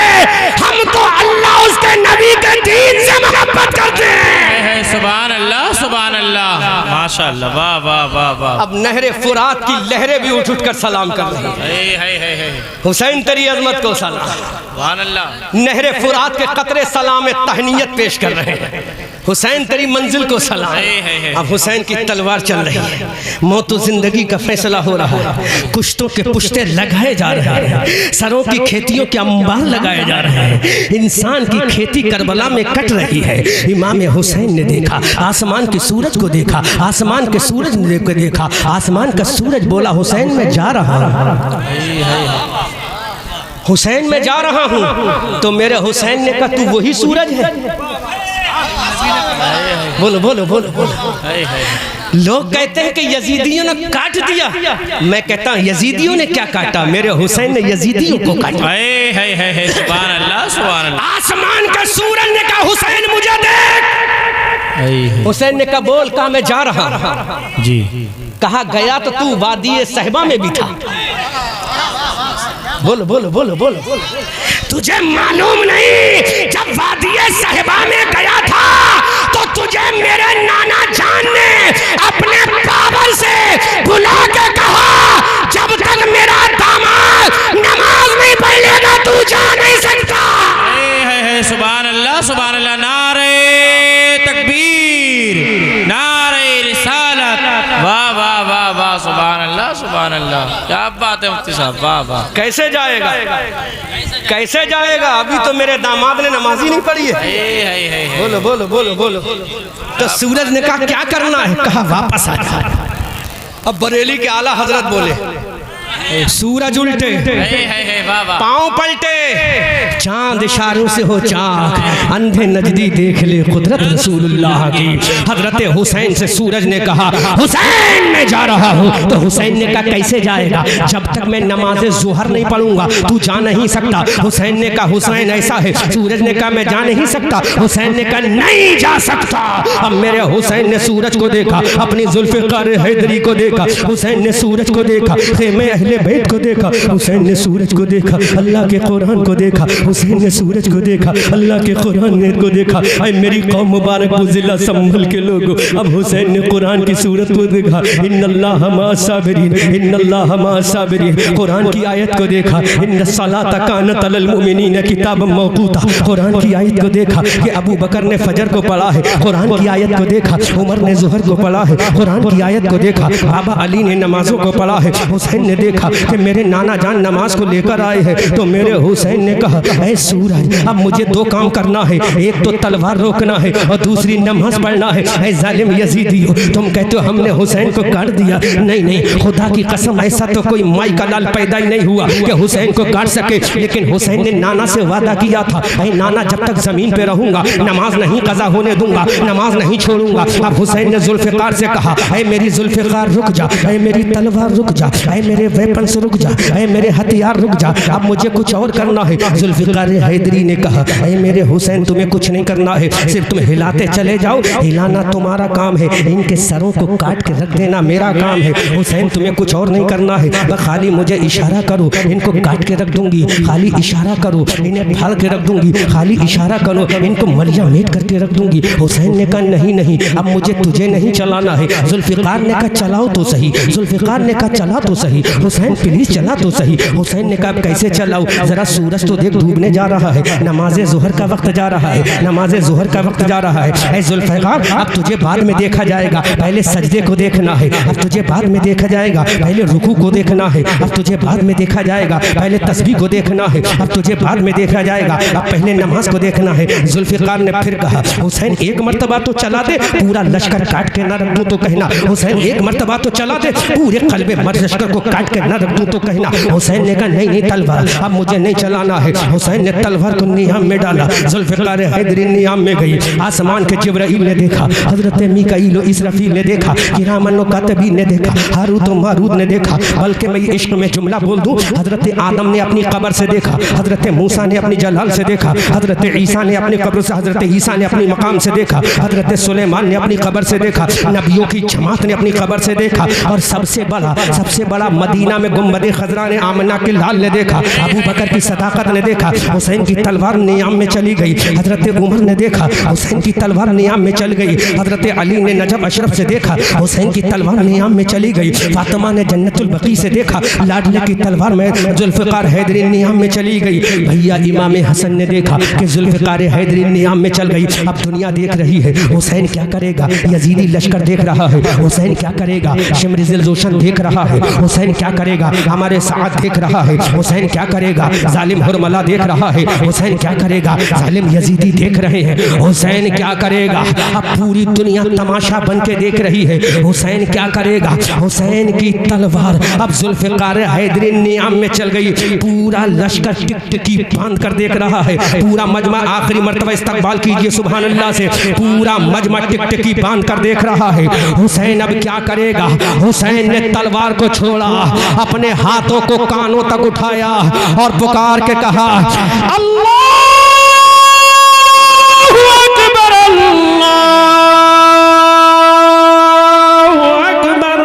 हम तो अल्लाह उसके नबी के दीन से मोहब्बत करते हैं। सुभान अल्लाह, सुभान अल्लाह, माशाअल्लाह। वाह वाह वाह वाह। अब नहरे फुरात की लहरें भी उठ कर सलाम कर रही है। हुसैन तेरी अजमत को सलाम। सुभान अल्लाह। नहरे फुरात के कतरे सलाम तहनीयत पेश कर रहे हैं। हुसैन तेरी मंजिल को सलाम। अब हुसैन की तलवार चल रही है, मौत और जिंदगी का फैसला हो रहा है। कुश्तों के पुश्ते लगाए जा रहे हैं, सरों की खेतियों के अंबार लगाए जा रहे हैं। इंसान की खेती करबला में कट रही है। इमाम हुसैन ने देखा, आसमान के सूरज को देखा, आसमान के सूरज ने देखा, आसमान का सूरज बोला हुसैन मैं जा रहा हूँ, हुसैन मैं जा रहा हूँ। तो मेरे हुसैन ने कहा तू वही सूरज है? बोलो बोलो बोलो बोलो। लोग कहते हैं कि यजीदियों ने काट दिया, मैं कहता हूँ यजीदियों ने क्या काटा, मेरे हुसैन ने यजीदियों को काटा। सुभान अल्लाह सुभान अल्लाह। आसमान का सूरज ने कहा हुसैन मुझे देख। हुसैन ने कहा बोल, कहा मैं जा रहा जी। कहा गया तो तू वादी सहबा में भी था। बोलो बोलो बोलो बोलो। तुझे मालूम नहीं जब वादी सहबा में गया था तो तुझे मेरे नाना जान ने अपने बाबर से बुला के कहा जब तक मेरा दामाद नमाज नहीं पढ़ लेगा तू जा नहीं सकता। सुभान अल्लाह सुभान अल्लाह। नारे तकबीर, नारे रिसालत, वाह वाह वाह वाह, सुभान अल्लाह सुभान अल्लाह। क्या बात है मुफ्ती साहब, वाह वाह। कैसे जाएगा, कैसे जाएगा? अभी तो मेरे दामाद ने नमाज ही नहीं पढ़ी है। बोलो बोलो बोलो बोलो। तो सूरज ने कहा क्या करना है? कहा वापस आ जा। अब बरेली के आला हजरत बोले सूरज उल्टे, पांव पलटे, चांद इशारों से हो चाक, अंधे नजदी देख ले कुदरत रसूलुल्लाह की। हजरत हुसैन से सूरज ने कहा हुसैन मैं जा रहा हूँ। तो हुसैन ने कहा कैसे जाएगा? जब तक मैं नमाज ज़ोहर नहीं पढ़ूंगा तू जा नहीं सकता। हुसैन ने कहा हुसैन ऐसा है। सूरज ने कहा मैं जा नहीं सकता। हुसैन ने कहा नहीं जा सकता। अब मेरे हुसैन ने सूरज को देखा, अपनी जुल्फ़िकार हैदरी को देखा, हुसैन ने सूरज को देखा, खेमे अहले बैत को देखा, हुसैन ने सूरज को देखा, अल्लाह के कुरान को देखा, हुसैन ने सूरज को देखा, अल्लाह के कुरान को देखा। ऐ मेरी कौम मुबारक जिला संभल के लोगों, अब हुसैन ने कुरान की सूरत को देखा, इन्नल्लाह मअस साबिरीन, इन्नल्लाह मअस साबिरीन। कुरान की आयत को देखा, इन्नस्सलाता कानत अलल मुमिनीन किताबम मौक़ूता। कुरान की आयत को देखा कि अबू बकर ने फजर को पढ़ा है। कुरान की आयत को देखा, उमर ने ज़ोहर को पढ़ा है। कुरान की आयत को देखा, बाबा अली ने नमाजों को पढ़ा है। हुसैन ने देखा कि मेरे नाना जान नमाज को लेकर आए हैं। तो मेरे हुसैन ने कहा ऐ सूरज अब मुझे दो काम करना है, एक तो तलवार रोकना है और दूसरी नमाज पढ़ना है। ऐ जालिम यजीदियो, तुम कहते हो हमने हुसैन को काट दिया। नहीं नहीं, खुदा की कसम ऐसा तो कोई माई का लाल पैदा ही नहीं हुआ कि हुसैन को काट सके। लेकिन हुसैन ने नाना से वादा किया था ऐ नाना जब तक जमीन पे रहूंगा नमाज नहीं कज़ा होने दूंगा, नमाज नहीं छोड़ूंगा। अब हुसैन ने जुल्फ़िकार से कहा ऐ मेरी जुल्फ़िकार रुक जा, ऐ मेरी तलवार रुक जा, ऐ मेरे वेपन से रुक जा, ऐ मेरे हथियार रुक जा, अब मुझे कुछ और करना है। जुल्फ़िकार हैदरी ने कहा ऐ मेरे हुसैन तुम्हें कुछ नहीं करना है, सिर्फ तुम हिलाते चले जाओ, हिलाना तुम्हारा काम है, इनके सरों को काट के रख देना मेरा काम है। हुसैन तुम्हें कुछ और नहीं करना है, खाली मुझे इशारा करो इनको काट के रख दूंगी, खाली इशारा करो इन्हें फाड़ के रख दूंगी, खाली इशारा करो इनको मलिया मेट करके रख दूंगी। हुसैन ने कहा नहीं नहीं, अब मुझे तुझे नहीं चलाना है। जुल्फ़िकार ने कहा चलाओ तो सही, जुल्फ़िकार ने कहा चला तो सही, हुसैन प्लीज चला तो सही। हुसैन ने कहा कैसे चलाऊं, जरा सूरज तो देख डूबने जा रहा है, नमाज ज़ोहर का वक्त जा रहा है, नमाज ज़ोहर का वक्त जा रहा है। ऐ जुल्फ़िकार अब तुझे बाद में देखा जाएगा, पहले सजदे को देखना है, अब तुझे बाद में देखा जाएगा, पहले रुकू को देखना है, अब तुझे बाद में देखा जाएगा, पहले तस्बीह को देखना है, अब तुझे बाद में देखा जाएगा, अब पहले नमाज को देखना है। जुल्फ़िकार ने फिर कहा हुसैन एक मरतबा तो चला दे, पूरा लश्कर काट के न रख दूं तो कहना। हुसैन एक मरतबा तो चला दे, पूरे कल्बे मर्द लश्कर को काट के न रख दूं तो कहना। हुसैन ने कहा नहीं नहीं तलवार अब मुझे नहीं चलाना है। हुसैन ने तलवार को नियाम में डाला, जुल्फ़िकार हैदरी नियाम में गई। आसमान के जिब्राइल ने देखा, हजरत मीकाईल इसराफील ने देखा, किरामन कातिबीन ने देखा, हारूत और मारूत ने देखा। बल्कि मैं इश्क में जुमला बोल दूं, हजरत आदम ने अपनी कब्र से देखा, हजरत मूसा ने अपनी जलाल से देखा, हजरत ईसा ने अपनी कब्र से, हजरत ईसा ने अपनी मकाम से देखा, हजरत सुलेमान ने अपनी कब्र से देखा, नबियों की जमात ने अपनी कब्र से देखा। और सबसे बड़ा मदीना में गुम्बद खजरा ने आमना के लाल ने देखा, अबू बकर की सदाकत ने देखा, हुसैन की तलवार नियाम में चली गई। हजरत उमर ने देखा, हुसैन की तलवार नियाम में चल गई। हजरत अली ने नजब अशरफ से देखा, हुसैन की तलवार नियाम में चली गई। फातिमा ने जन्नतुल बकी से देखा, लाडले की तलवार में जुल्फ़िकार हैदरी नियाम में चली गई। भैया इमाम हसन ने देखा कि जुल्फ़िकार हैदरी नियाम में चल गई। अब दुनिया देख रही है हुसैन क्या करेगा, यजीदी लश्कर देख रहा है हुसैन क्या करेगा, शिमरिज़िल जोशन देख रहा है हुसैन क्या करेगा, हमारे साथ देख रहा है हुसैन क्या करेगा, जालिम हुरमला देख रहा है हुसैन क्या करेगा, जालिम यजीदी देख रहे हैं हुसैन क्या करेगा। अब पूरी दुनिया तमाशा बन के देख रही है हुसैन क्या करेगा। हुसैन की तलवार अब जुल्फ़िकार हैदरी नियाम में चल गई। पूरा लश्कर टिकटिकी बांध कर देख रहा है, पूरा मजमा आखिरी मर्तबा इस्तकबाल कीजिए सुभान अल्लाह से, पूरा मजमा टिकटिकी बांध कर देख रहा है हुसैन अब क्या करेगा। हुसैन ने तलवार को छोड़ा, अपने हाथों को कानों तक उठाया और पुकार के कहा अल्लाहु अकबर अल्लाहु अकबर।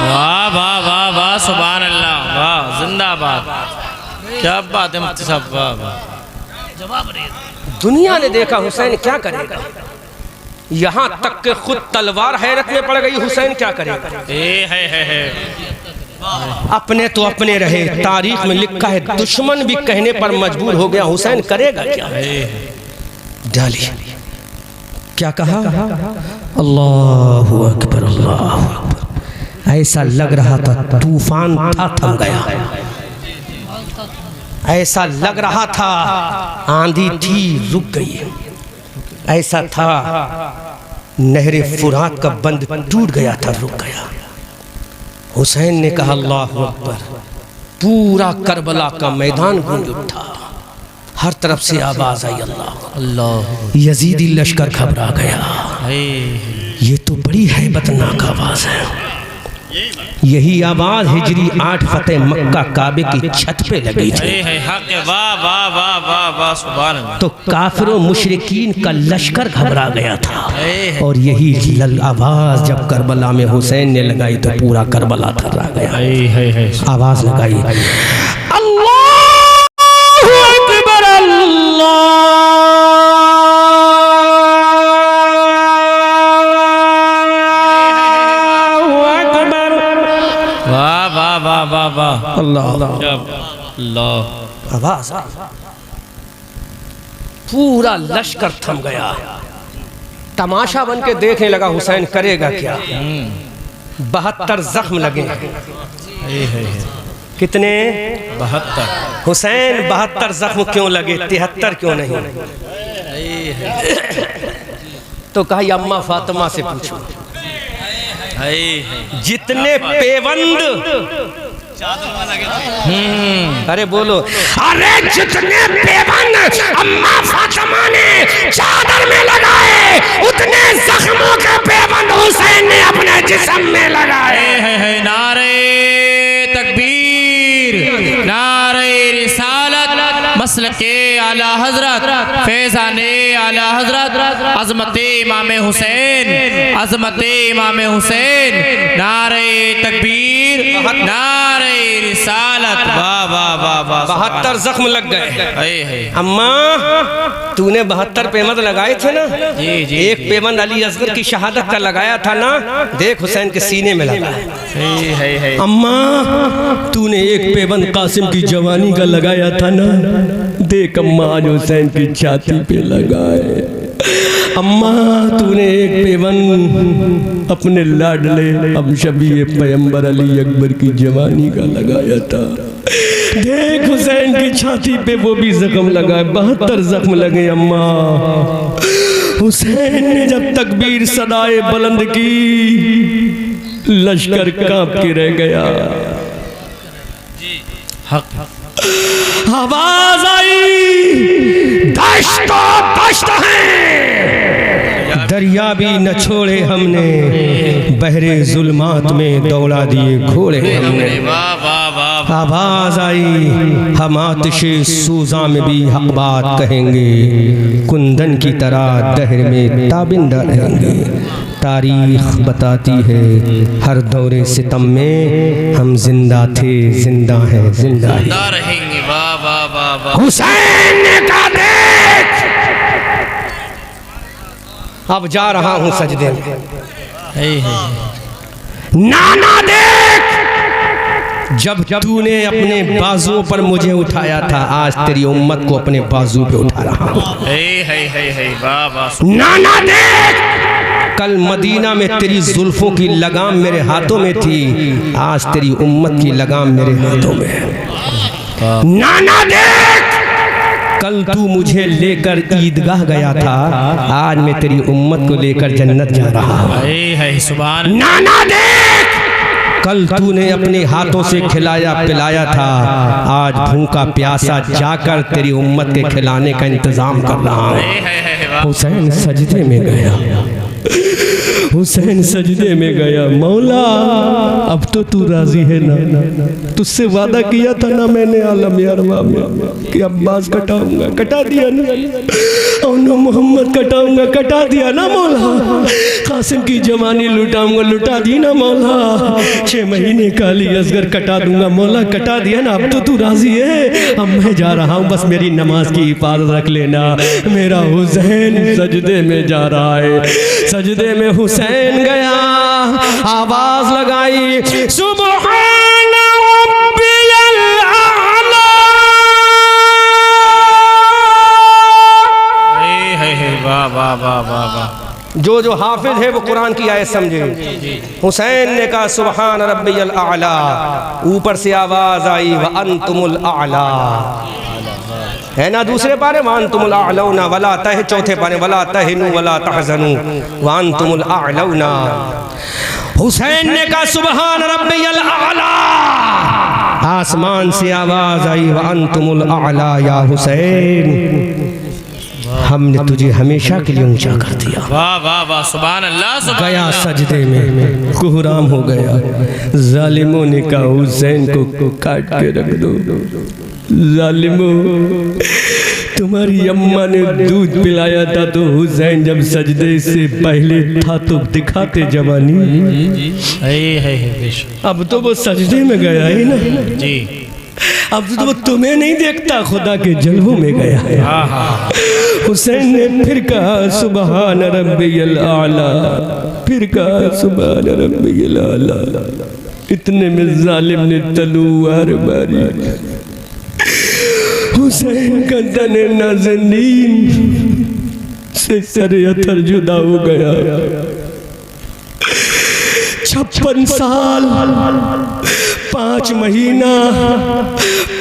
वाह वाह वाह वाह सुभान अल्लाह, वाह जिंदाबाद, क्या बात है मुफ्ती साहब, वाह वाह। दुनिया ने देखा हुसैन क्या करेगा, यहाँ तक के खुद तलवार हैरत में पड़ गई हुसैन क्या करेगा। है अपने तो अपने रहे, तारीख में लिखा है दुश्मन भी कहने पर मजबूर हो गया हुसैन करेगा क्या। डाली क्या कहा, अल्लाहु अकबर अल्लाहु अकबर। ऐसा लग रहा था तूफान था थम गया, ऐसा लग रहा था आंधी थी रुक गई, ऐसा था नहरे फुरात का बंद टूट गया था रुक गया। हुसैन ने कहा अल्लाहु अकबर, पूरा करबला का मैदान गूंज उठा, हर तरफ से आवाज आई अल्लाह अल्लाह। यजीदी लश्कर घबरा गया, ये तो बड़ी हैबतनाक आवाज है। यही आवाज हिजरी 8 फतेह मक्का काबे की छत पे लगी थी। तो काफिरों मुशरिकीन का लश्कर घबरा गया था और यही आवाज जब करबला में हुसैन ने लगाई तो पूरा करबला थर्रा गया। आवाज लगाई अल्लाहु अकबर अल्लाह अल्लाह। आवाज पूरा लश्कर थम गया, तमाशा बन के देखने लगा हुसैन करेगा क्या। 72 जख्म लगे, कितने 72। हुसैन 72 जख्म क्यों लगे, 73 क्यों नहीं। तो कहा अम्मा फातिमा से पूछो जितने पेवंद, अरे बोलो, अरे जितने पेवंद अम्मा फातिमा ने चादर में लगाए उतने जख्मों के पेवंद हुसैन ने अपने जिस्म में लगाए। नारे तकबीर, नारे रिसालत, मसलके आला हजरत, फैज़ाने आला हजरत, अज़मते इमाम हुसैन, अज़मते इमाम हुसैन, नारे तकबीर, नारे रिसालत। वाह वाह वाह वाह। 72 जख्म लग गए। अम्मा तूने 72 पेवंद लगाए थे ना। जी जी। एक पेवंद अली असगर की शहादत का लगाया था ना, देख हुसैन के सीने में लगा। अम्मा तूने एक पेवंद कासिम की जवानी का लगाया था ना, देख अम्मा आज हुसैन की छाती पे लगाए। अम्मा तूने एक पेवंद अपने लाडले अब शबी पैगंबर अली अकबर की जवानी का लगाया था, देख हुसैन की छाती पे वो भी जख्म लगा। 72 जख्म लगे अम्मा। हुसैन ने जब तकबीर सदाए बुलंद की, लश्कर कांप के रह गया। आवाज आई दश्तो दश्त है, दरिया भी न छोड़े हमने, बहरे जुल्मात में दौड़ा दिए घोड़े हमने। आवाज आई हम आतिशे सूजा में भी हक बात कहेंगे, कुंदन की तरह दहर में ताबिंदा रहेंगे। तारीख बताती है हर दौरे सितम में हम जिंदा थे, जिंदा हैं, जिंदा हैं। जिंदा रहेंगे। वाह वाह वाह वाह। हुसैन ने कहा देख अब जा रहा हूं सजदे में। नाना देख जब तूने अपने बाजुओं पर मुझे उठाया था, आज तेरी उम्मत को अपने बाजू पे उठा रहा हूं। वाह वाह। नाना देख कल मदीना में तेरी जुल्फों की लगाम मेरे हाथों में थी, आज तेरी उम्मत की लगाम मेरे हाथों में है। नाना देख कल तू मुझे लेकर ईदगाह गया था, आज मैं तेरी उम्मत को लेकर जन्नत जा रहा हूं। सुभान। नाना देख कल तूने अपने हाथों से खिलाया पिलाया था, आज भूखा प्यासा जाकर तेरी उम्मत के खिलाने का इंतजाम कर रहा हूं। हुसैन सजदे में गया, हुसैन सजदे में गया। मौला अब तो तू राजी है ना? तुझसे वादा किया था ना मैंने आलम यारवा में कि अब्बास कटाऊंगा, कटा दिया ना? और ना मोहम्मद कटाऊंगा, कटा दिया ना मौला? कासिम की जवानी लुटाऊंगा, लुटा दी ना मौला? 6 महीने का अली असगर कटा दूंगा मौला, कटा दिया ना? अब तो तू राजी है? अब मैं जा रहा हूँ, बस मेरी नमाज की हिफाजत रख लेना। मेरा हुसैन सजदे में जा रहा है। सजदे में हुसैन गया, आवाज लगाई सुबहान रब्बियल आला। वाह वाह वाह वाह वाह। जो हाफिज है वो कुरान की आयत समझे। हुसैन ने कहा सुबहान रब्बियल आला, ऊपर से आवाज आई व अंतुमुल आला, है ना? दूसरे पारे वान तुमुल आलौना वला तह, चौथे पारे वला तहनु वला तहजनु वान तुमुल आलौना। हुसैन ने कहा सुबहान रब्बियल आला, आसमान से आवाज आई वान तुमुल आला या हुसैन, हमने तुझे हमेशा के लिए ऊंचा कर दिया। वाह वाह वाह। सुभान अल्लाह। गया सजदे में, कुहराम हो गया। जालिमों ने कहा हुसैन को काट के रख दो। जालिमो तुम्हारी अम्मा ने दूध पिलाया था तो हुसैन जब सजदे से पहले था तो दिखाते जवानी। अब तो वो सजदे में गया है ना जी, अब तो वो तुम्हें नहीं देखता, खुदा के जलवों में गया है। हुसैन ने फिर कहा सुबहान रब्बियल आला, फिर कहा सुबहान रब्बियल आला। इतने में जालिम ने तलवार मारी, हुसैन का तन नाज़नीन से सर अथर जुदा हो गया। 56 साल 5 महीना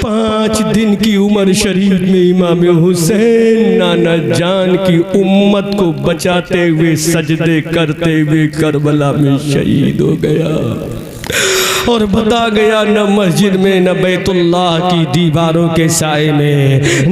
5 दिन की उम्र शरीफ में इमाम हुसैन नाना जान की उम्मत को बचाते हुए सजदे करते हुए करबला में शहीद हो गया। और बता गया न मस्जिद में न बैतुल्लाह की दीवारों के साए में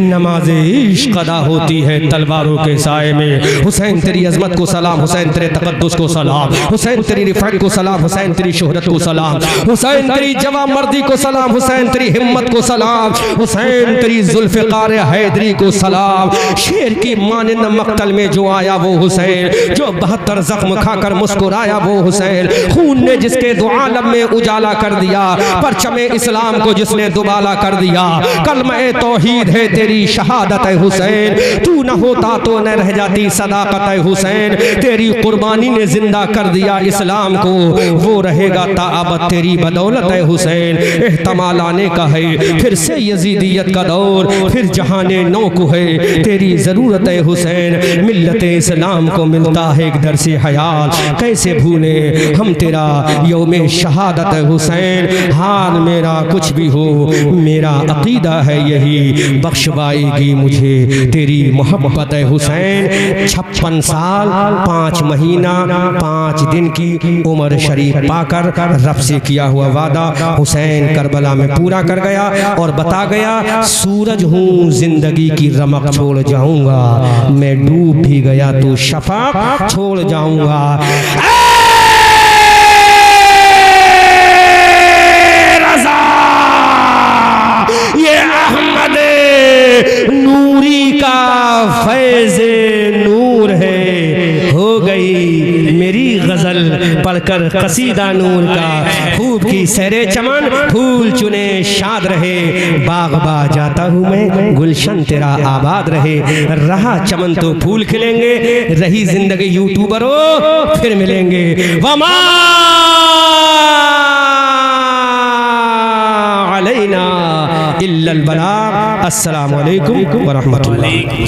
नमाज इश्क अदा होती है तलवारों के साए में। हुसैन तेरी अजमत को सलाम, हुसैन तेरे तकद्दुस को सलाम, हुसैन तेरी रिफात को सलाम, हुसैन तेरी शोहरत को सलाम, हुसैन तेरी जवां मर्दी को सलाम, हुसैन तेरी हिम्मत को सलाम, हुसैन तेरी जुल्फ़िकार हैदरी को सलाम। शेर की मानिंद मक्तल में जो आया वो हुसैन, जो 72 जख्म खाकर मुस्कुराया वो हुसैन, खून ने जिसके दो आलम में उजाला कर दिया, परचमे इस्लाम को जिसने दुबाला कर दिया। कलमे तौहीद है तेरी शहादत है हुसैन, तू न होता तो न रह जाती सदाकत है हुसैन। तेरी कुर्बानी ने जिंदा कर दिया इस्लाम को, वो रहेगा ताअबद तेरी बदौलत है हुसैन। एहतमाल आने का है फिर से यजीदियत का दौर, फिर जहाने नौ को है तेरी ज़रूरत है हुसैन। मिल्लत इस्लाम को मिलता है एक दर से हयात, कैसे भूले हम तेरा यौम शहादत है हुसैन। हाल मेरा कुछ भी हो मेरा अकीदा है यही, बख्शवाएगी मुझे तेरी मोहब्बत है हुसैन। 56 साल 5 महीना 5 दिन की उम्र शरीफ पाकर रब से किया हुआ वादा हुसैन करबला में पूरा कर गया और बता गया सूरज हूँ जिंदगी की रमक छोड़ जाऊंगा, मैं डूब भी गया तो शफा छोड़ जाऊंगा। ये अहमद नूरी का फैज़े नूर है, हो गई मेरी गजल पढ़कर कसीदा नूर का, खूब की सैरे चमन फूल चुने शाद रहे, बाग बा जाता हूँ मैं गुलशन तेरा आबाद रहे, रहा चमन तो फूल खिलेंगे, रही जिंदगी यूट्यूबरों फिर मिलेंगे। वमा अलैना इल्लल बलाग। अस्सलामु अलैकुम व रहमतुल्लाह।